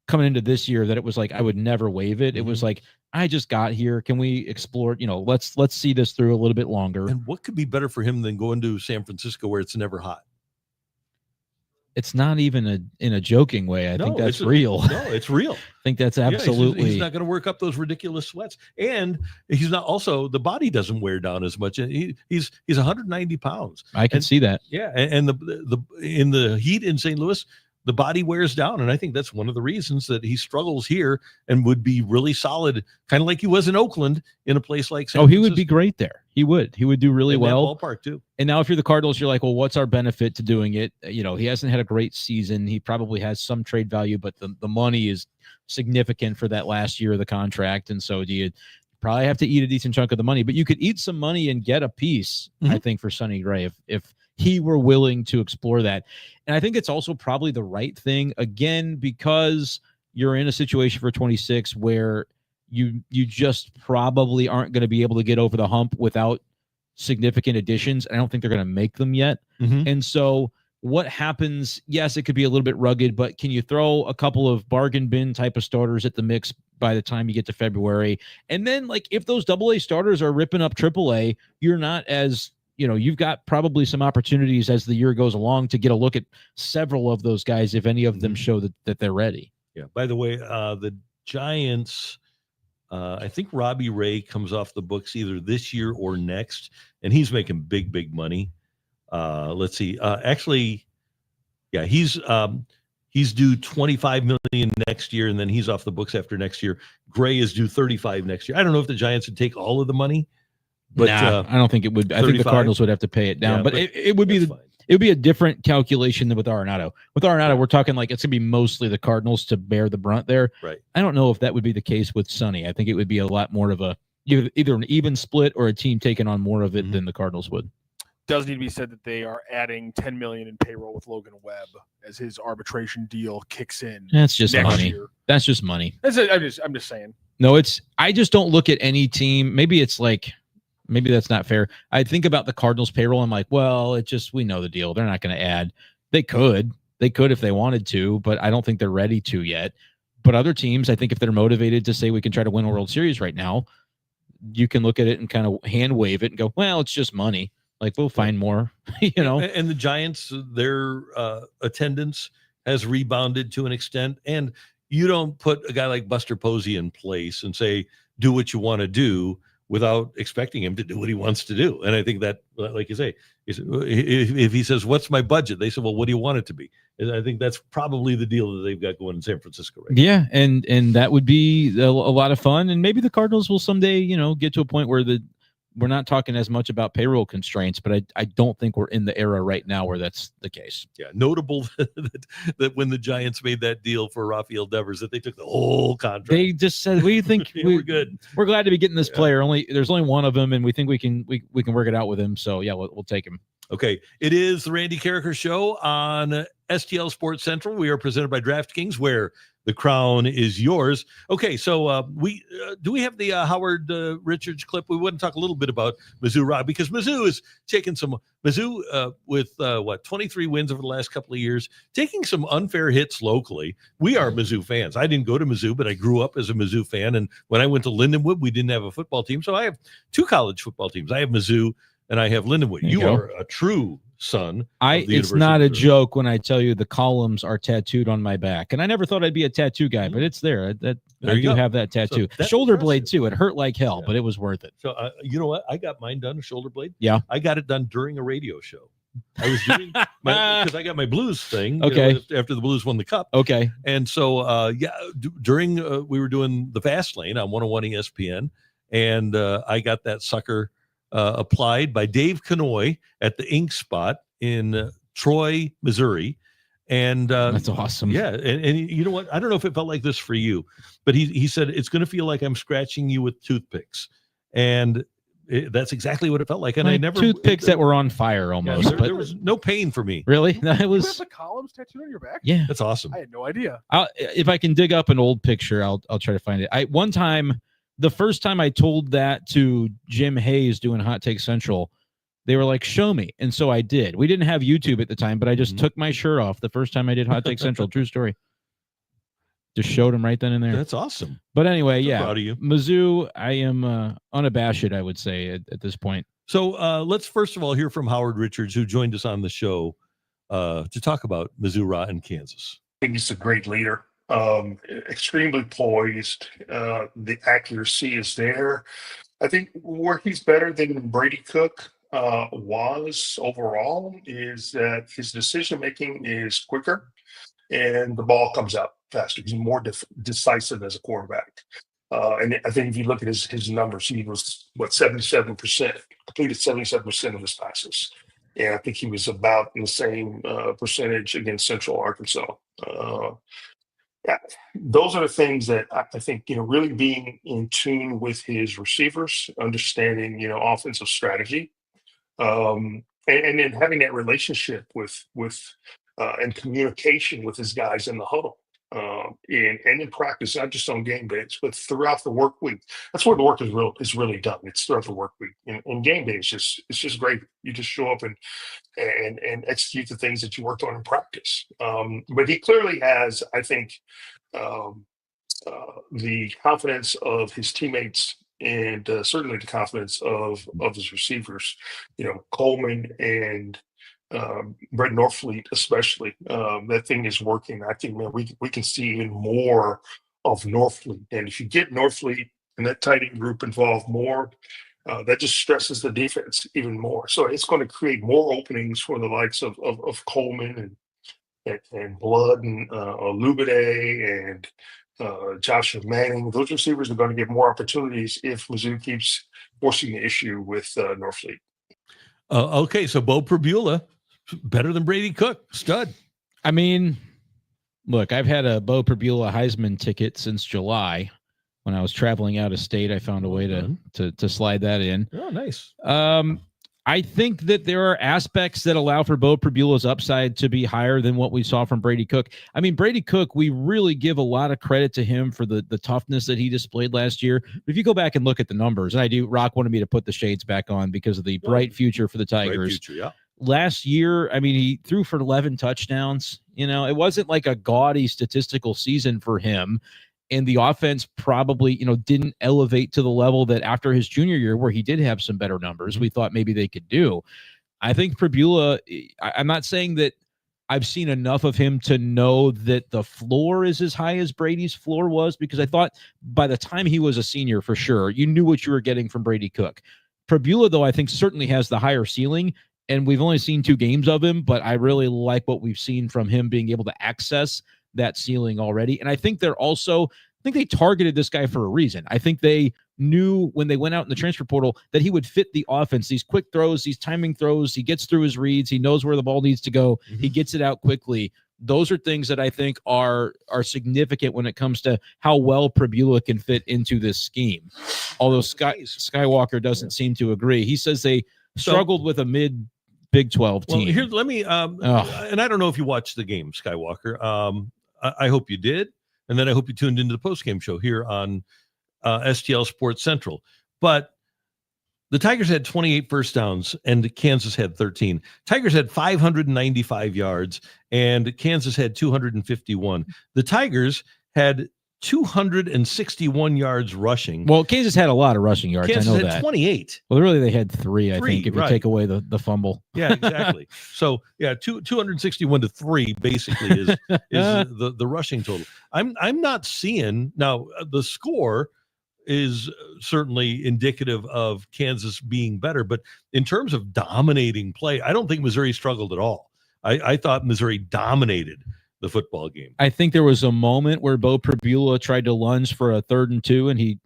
coming into this year that it was like I would never waive it. It was like, I just got here. Can we explore? Let's see this through a little bit longer. And what could be better for him than going to San Francisco where it's never hot? It's not even in a joking way. I think that's real. No, it's real. I think that's absolutely. He's not going to work up those ridiculous sweats, and he's not. Also, the body doesn't wear down as much. He's 190 pounds. I can see that. Yeah, and the in the heat in St. Louis, the body wears down, and I think that's one of the reasons that he struggles here and would be really solid, kind of like he was in Oakland, in a place like San Francisco. He would be great there. He would do really well. That ballpark too. And now if you're the Cardinals, you're like, well, what's our benefit to doing it? He hasn't had a great season. He probably has some trade value, but the money is significant for that last year of the contract. And so you probably have to eat a decent chunk of the money, but you could eat some money and get a piece, I think, for Sonny Gray if he were willing to explore that. And I think it's also probably the right thing, again, because you're in a situation for 26 where you just probably aren't going to be able to get over the hump without significant additions. I don't think they're going to make them yet. And so what happens, yes, it could be a little bit rugged, but can you throw a couple of bargain bin type of starters at the mix by the time you get to February? And then, like, if those AA starters are ripping up AAA, you're not as, you've got probably some opportunities as the year goes along to get a look at several of those guys if any of them show that they're ready. Yeah. By the way, the Giants, I think Robbie Ray comes off the books either this year or next, and he's making big money. Let's see. Actually, yeah, he's due $25 million next year, and then he's off the books after next year. Gray is due $35 next year. I don't know if the Giants would take all of the money, but I don't think it would. I think the Cardinals would have to pay it down, but it would be it would be a different calculation than with Arenado. With Arenado, we're talking like it's going to be mostly the Cardinals to bear the brunt there. Right. I don't know if that would be the case with Sonny. I think it would be a lot more of either an even split or a team taking on more of it than the Cardinals would. Does need to be said that they are adding $10 million in payroll with Logan Webb as his arbitration deal kicks in. That's just next money. year. That's just money. I'm just saying. No, I just don't look at any team. Maybe that's not fair. I think about the Cardinals payroll. I'm like, well, we know the deal. They're not going to add. They could if they wanted to, but I don't think they're ready to yet. But other teams, I think if they're motivated to say we can try to win a World Series right now, you can look at it and kind of hand wave it and go, well, it's just money. Like, we'll find more, And the Giants, their attendance has rebounded to an extent. And you don't put a guy like Buster Posey in place and say, do what you want to do without expecting him to do what he wants to do. And I think that, like you say, if he says, what's my budget? They say, well, what do you want it to be? And I think that's probably the deal that they've got going in San Francisco right now. Yeah, and that would be a lot of fun. And maybe the Cardinals will someday, get to a point where we're not talking as much about payroll constraints, but I don't think we're in the era right now where that's the case. Yeah, notable that when the Giants made that deal for Rafael Devers, that they took the whole contract. They just said, we think we're good. We're glad to be getting this player. There's only one of them, and we think we can work it out with him. So yeah, we'll take him. Okay, it is the Randy Karraker Show on STL Sports Central. We are presented by DraftKings, where the crown is yours. Okay, so we have the Howard Richards clip? We want to talk a little bit about Mizzou Rock, because Mizzou is taking with 23 wins over the last couple of years, taking some unfair hits locally. We are Mizzou fans. I didn't go to Mizzou, but I grew up as a Mizzou fan. And when I went to Lindenwood, we didn't have a football team. So I have two college football teams. I have Mizzou and I have Lindenwood. You are a true son. It's not a joke when I tell you the columns are tattooed on my back. And I never thought I'd be a tattoo guy, but it's there. I do have that tattoo. So shoulder blade too. It hurt like hell, but it was worth it. So you know what? I got mine done, a shoulder blade. Yeah. I got it done during a radio show. I was doing because I got my Blues thing. Okay. After the Blues won the Cup. Okay. And so during we were doing the Fast Lane on 101 ESPN, and I got that sucker applied by Dave Kanoy at the Ink Spot in Troy, Missouri. And that's awesome. Yeah. And you know what? I don't know if it felt like this for you, but he said, it's going to feel like I'm scratching you with toothpicks. And that's exactly what it felt like. And I never toothpicks that were on fire almost. Yeah, there was no pain for me. Really? No, it was. You have the columns tattooed on your back? Yeah. That's awesome. I had no idea. If I can dig up an old picture, I'll try to find it. One time, the first time I told that to Jim Hayes doing Hot Take Central, they were like, show me. And so I did. We didn't have YouTube at the time, but I just took my shirt off the first time I did Hot Take Central. True story. Just showed him right then and there. That's awesome. But anyway, I'm proud of you. Mizzou, I am unabashed, I would say, at this point. So let's first of all hear from Howard Richards, who joined us on the show to talk about Mizzou in Kansas. I think he's a great leader. Extremely poised. The accuracy is there. I think where he's better than Brady Cook was overall is that his decision making is quicker and the ball comes out faster. He's more decisive as a quarterback. And I think if you look at his numbers, he was 77%, completed 77% of his passes. And I think he was about in the same percentage against Central Arkansas. Yeah, those are the things that I think, really being in tune with his receivers, understanding, offensive strategy. and then having that relationship with and communication with his guys in the huddle, and in practice, not just on game days, but throughout the work week. That's where the work is really done. It's throughout the work week. In game day, it's just great. You just show up and execute the things that you worked on in practice. But he clearly has, I think, the confidence of his teammates, and certainly the confidence of his receivers. Coleman and Brett Norfleet, especially. That thing is working. I think, man, we can see even more of Norfleet. And if you get Norfleet and that tight end group involved more, that just stresses the defense even more. So it's going to create more openings for the likes of Coleman and Blood and Olubide and Joshua Manning. Those receivers are going to get more opportunities if Mizzou keeps forcing the issue with Norfleet. Okay, so Bo Pribula, better than Brady Cook, stud. I mean, look, I've had a Bo Pribula Heisman ticket since July. When I was traveling out of state, I found a way to slide that in. Oh, nice. I think that there are aspects that allow for Bo Pribula's upside to be higher than what we saw from Brady Cook. I mean, Brady Cook, we really give a lot of credit to him for the toughness that he displayed last year. But if you go back and look at the numbers, and Rock wanted me to put the shades back on because of the bright future for the Tigers. Bright future, yeah. Last year, I mean, he threw for 11 touchdowns. It wasn't like a gaudy statistical season for him. And the offense probably, didn't elevate to the level that after his junior year, where he did have some better numbers, we thought maybe they could do. I think Pribula, I'm not saying that I've seen enough of him to know that the floor is as high as Brady's floor was, because I thought by the time he was a senior, for sure, you knew what you were getting from Brady Cook. Pribula, though, I think certainly has the higher ceiling, and we've only seen 2 games of him, but I really like what we've seen from him being able to access that ceiling already. And I think they targeted this guy for a reason. I think they knew when they went out in the transfer portal that he would fit the offense. These quick throws, these timing throws, he gets through his reads, he knows where the ball needs to go, he gets it out quickly. Those are things that I think are significant when it comes to how well Pribula can fit into this scheme. Although Skywalker doesn't seem to agree. He says they struggled with a mid Big 12 team. Well, here, let me, and I don't know if you watched the game, Skywalker. I hope you did. And then I hope you tuned into the postgame show here on STL Sports Central. But the Tigers had 28 first downs and Kansas had 13. Tigers had 595 yards and Kansas had 251. The Tigers had 261 yards rushing. Well, Kansas had a lot of rushing yards. Kansas I know had that. 28. Well, really, they had three, I think, if you take away the fumble. Yeah, exactly. So, yeah, 261 to 3 basically is the rushing total. I'm not seeing now. The score is certainly indicative of Kansas being better, but in terms of dominating play, I don't think Missouri struggled at all. I thought Missouri dominated the football game. I think there was a moment where Bo Pribula tried to lunge for a 3rd and 2 and he,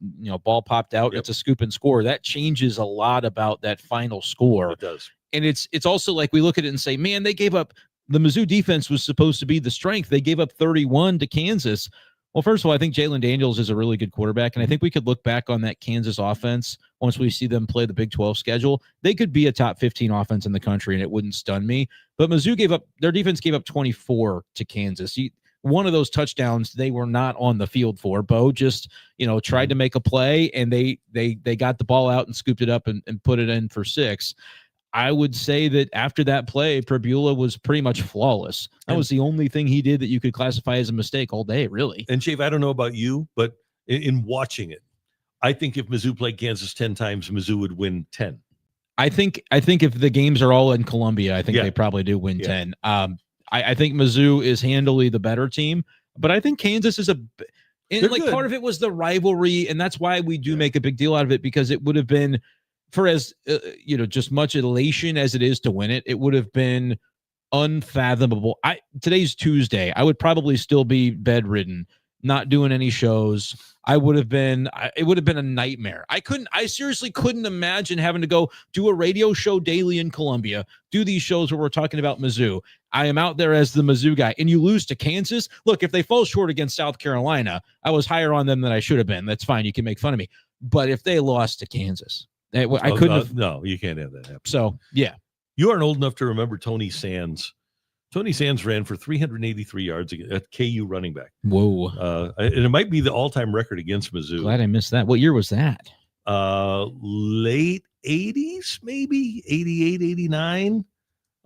ball popped out. Yep. It's a scoop and score. That changes a lot about that final score. It does. And it's also like we look at it and say, man, they gave up. The Mizzou defense was supposed to be the strength. They gave up 31 to Kansas. Well, first of all, I think Jalen Daniels is a really good quarterback, and I think we could look back on that Kansas offense once we see them play the Big 12 schedule. They could be a top 15 offense in the country, and it wouldn't stun me. But Mizzou their defense gave up 24 to Kansas. One of those touchdowns they were not on the field for. Bo just, tried to make a play, and they got the ball out and scooped it up and put it in for 6. I would say that after that play, Pribula was pretty much flawless. That was the only thing he did that you could classify as a mistake all day, really. And, Chief, I don't know about you, but in watching it, I think if Mizzou played Kansas 10 times, Mizzou would win 10. I think if the games are all in Columbia, I think they probably do win 10. I think Mizzou is handily the better team, but I think Kansas is part of it was the rivalry, and that's why we do make a big deal out of it, because it would have been – for as just much elation as it is to win it, it would have been unfathomable. Today's Tuesday. I would probably still be bedridden, not doing any shows. It would have been a nightmare. I seriously couldn't imagine having to go do a radio show daily in Columbia, do these shows where we're talking about Mizzou. I am out there as the Mizzou guy, and you lose to Kansas. Look, if they fall short against South Carolina, I was higher on them than I should have been. That's fine. You can make fun of me. But if they lost to Kansas, I couldn't have. No, you can't have that happen. So, yeah. You aren't old enough to remember Tony Sands. Tony Sands ran for 383 yards at KU running back. Whoa. And it might be the all-time record against Mizzou. Glad I missed that. What year was that? Late 80s, maybe 88, 89.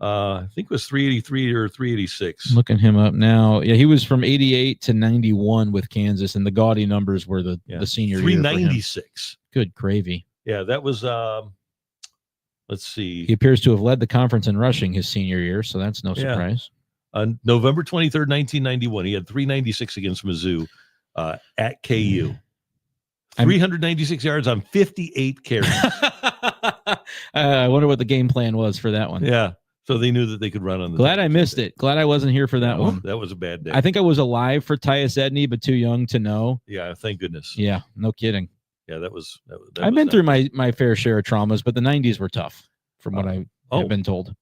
I think it was 383 or 386. Looking him up now. Yeah, he was from 88 to 91 with Kansas, and the gaudy numbers were the senior year. 396. Good gravy. Yeah, that was let's see. He appears to have led the conference in rushing his senior year, so that's no surprise. On November 23rd, 1991, he had 396 against Mizzou at KU. 396 yards on 58 carries. I wonder what the game plan was for that one. Yeah. So they knew that they could run on the. Glad I missed it. Glad I wasn't here for that one. That was a bad day. I think I was alive for Tyus Edney, but too young to know. Yeah, thank goodness. Yeah, no kidding. Yeah, that was I've been through my fair share of traumas, but the 90s were tough, from what I have been told.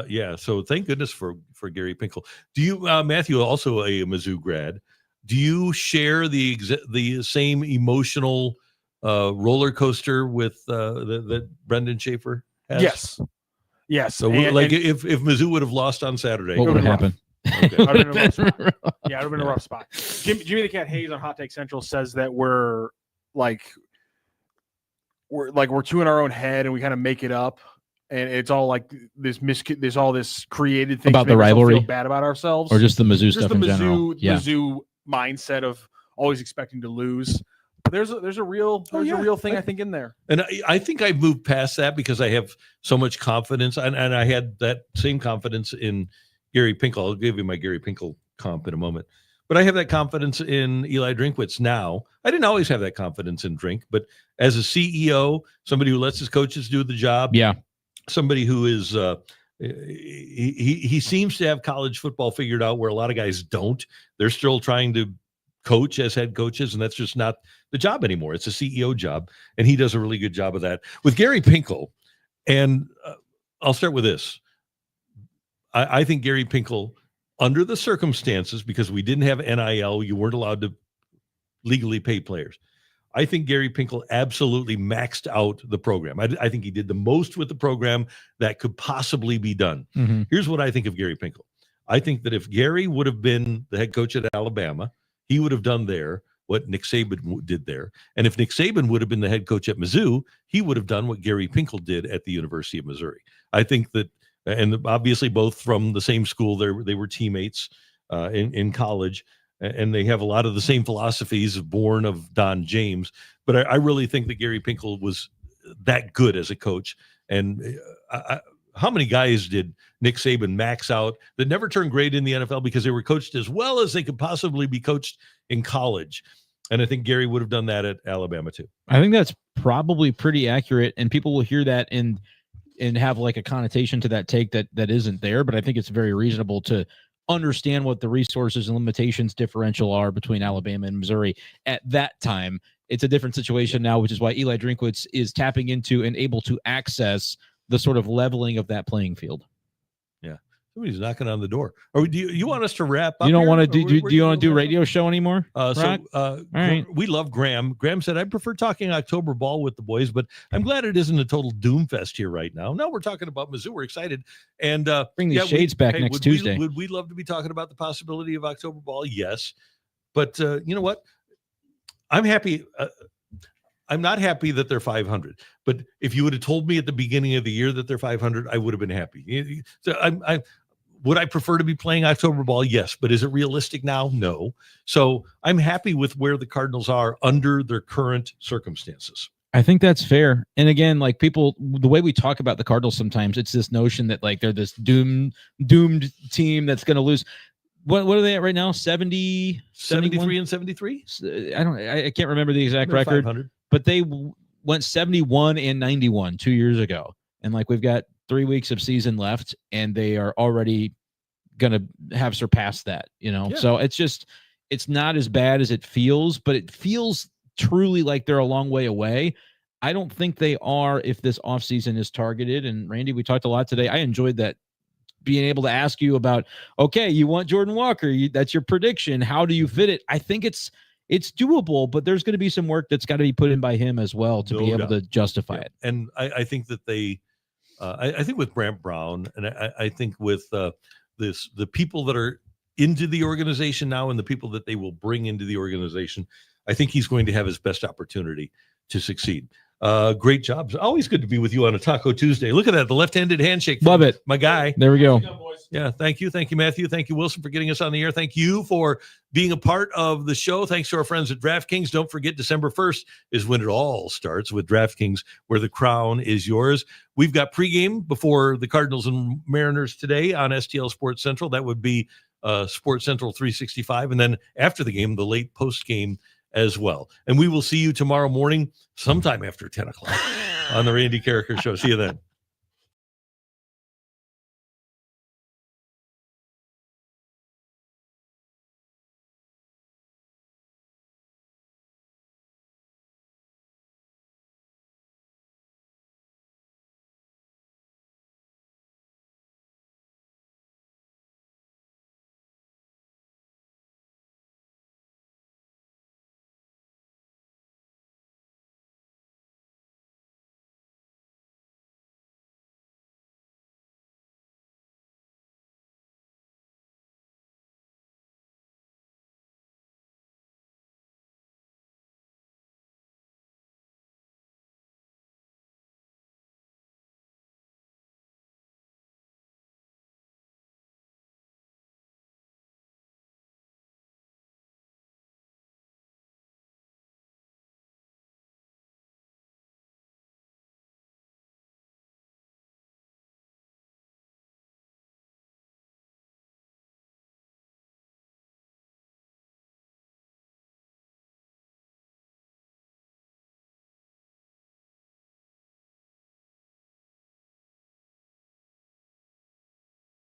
Yeah, so thank goodness for Gary Pinkel. Do you, Matthew, also a Mizzou grad? Do you share the same emotional roller coaster with that Brenden Schaeffer has? Yes. Yes. So if Mizzou would have lost on Saturday, what would happen? Okay. Yeah, it would have been a rough spot. Jimmy the Cat Hayes on Hot Take Central says that we're two in our own head and we kind of make it up, and it's all like there's all this created thing about the rivalry, feel bad about ourselves, or just the Mizzou stuff in general. Mizzou mindset of always expecting to lose. But there's a real thing I think in there, and I think I've moved past that because I have so much confidence, and I had that same confidence in Gary Pinkel. I'll give you my Gary Pinkel comp in a moment. But I have that confidence in Eli Drinkwitz now. I didn't always have that confidence in Drink, but as a CEO, somebody who lets his coaches do the job, somebody who is he seems to have college football figured out where a lot of guys don't. They're still trying to coach as head coaches, and that's just not the job anymore. It's a CEO job, and he does a really good job of that. With Gary Pinkel, and I'll start with this. I think Gary Pinkel, under the circumstances, because we didn't have NIL, you weren't allowed to legally pay players. I think Gary Pinkel absolutely maxed out the program. I think he did the most with the program that could possibly be done. Mm-hmm. Here's what I think of Gary Pinkel. I think that if Gary would have been the head coach at Alabama, he would have done there what Nick Saban did there. And if Nick Saban would have been the head coach at Mizzou, he would have done what Gary Pinkel did at the University of Missouri. I think that, and obviously both from the same school, they were teammates in college, and they have a lot of the same philosophies born of Don James. But I really think that Gary Pinkel was that good as a coach. And how many guys did Nick Saban max out that never turned great in the NFL because they were coached as well as they could possibly be coached in college? And I think Gary would have done that at Alabama too. I think that's probably pretty accurate, and people will hear that and have like a connotation to that take that isn't there. But I think it's very reasonable to understand what the resources and limitations differential are between Alabama and Missouri at that time. It's a different situation now, which is why Eli Drinkwitz is tapping into and able to access the sort of leveling of that playing field. Yeah. Somebody's knocking on the door. Or do you want us to wrap up? You don't want to do you want to do radio show anymore? All right. We love Graham. Graham said, I prefer talking October ball with the boys, but I'm glad it isn't a total doom fest here right now. No, we're talking about Mizzou. We're excited. And bring these shades back next Tuesday. Would we love to be talking about the possibility of October ball? Yes. But you know what? I'm happy. I'm not happy that they're 500, but if you would have told me at the beginning of the year that they're 500, I would have been happy. So would I prefer to be playing October ball? Yes. But is it realistic now? No. So I'm happy with where the Cardinals are under their current circumstances. I think that's fair. And again, like people, the way we talk about the Cardinals, sometimes it's this notion that like they're this doomed team that's going to lose. What are they at right now? 70, 73 and 73? I can't remember the exact record, 500. But they went 71 and 91 2 years ago. And like we've got 3 weeks of season left, and they are already going to have surpassed that, Yeah. So it's not as bad as it feels, but it feels truly like they're a long way away. I don't think they are if this offseason is targeted. And Randy, we talked a lot today. I enjoyed that, being able to ask you about, okay, you want Jordan Walker. That's your prediction. How do you fit it? I think it's doable, but there's going to be some work that's got to be put in by him as well to be able to justify it. And I think that they I think with Brant Brown, and I think with the people that are into the organization now and the people that they will bring into the organization, I think he's going to have his best opportunity to succeed. Great job. Always good to be with you on a Taco Tuesday. Look at that, the left-handed handshake. Love it. My guy. There we go. Yeah, thank you. Thank you, Matthew. Thank you, Wilson, for getting us on the air. Thank you for being a part of the show. Thanks to our friends at DraftKings. Don't forget, December 1st is when it all starts with DraftKings, where the crown is yours. We've got pregame before the Cardinals and Mariners today on STL Sports Central. That would be Sports Central 365. And then after the game, the late post game as well. And we will see you tomorrow morning sometime after 10 o'clock on the Randy Karraker Show. See you then.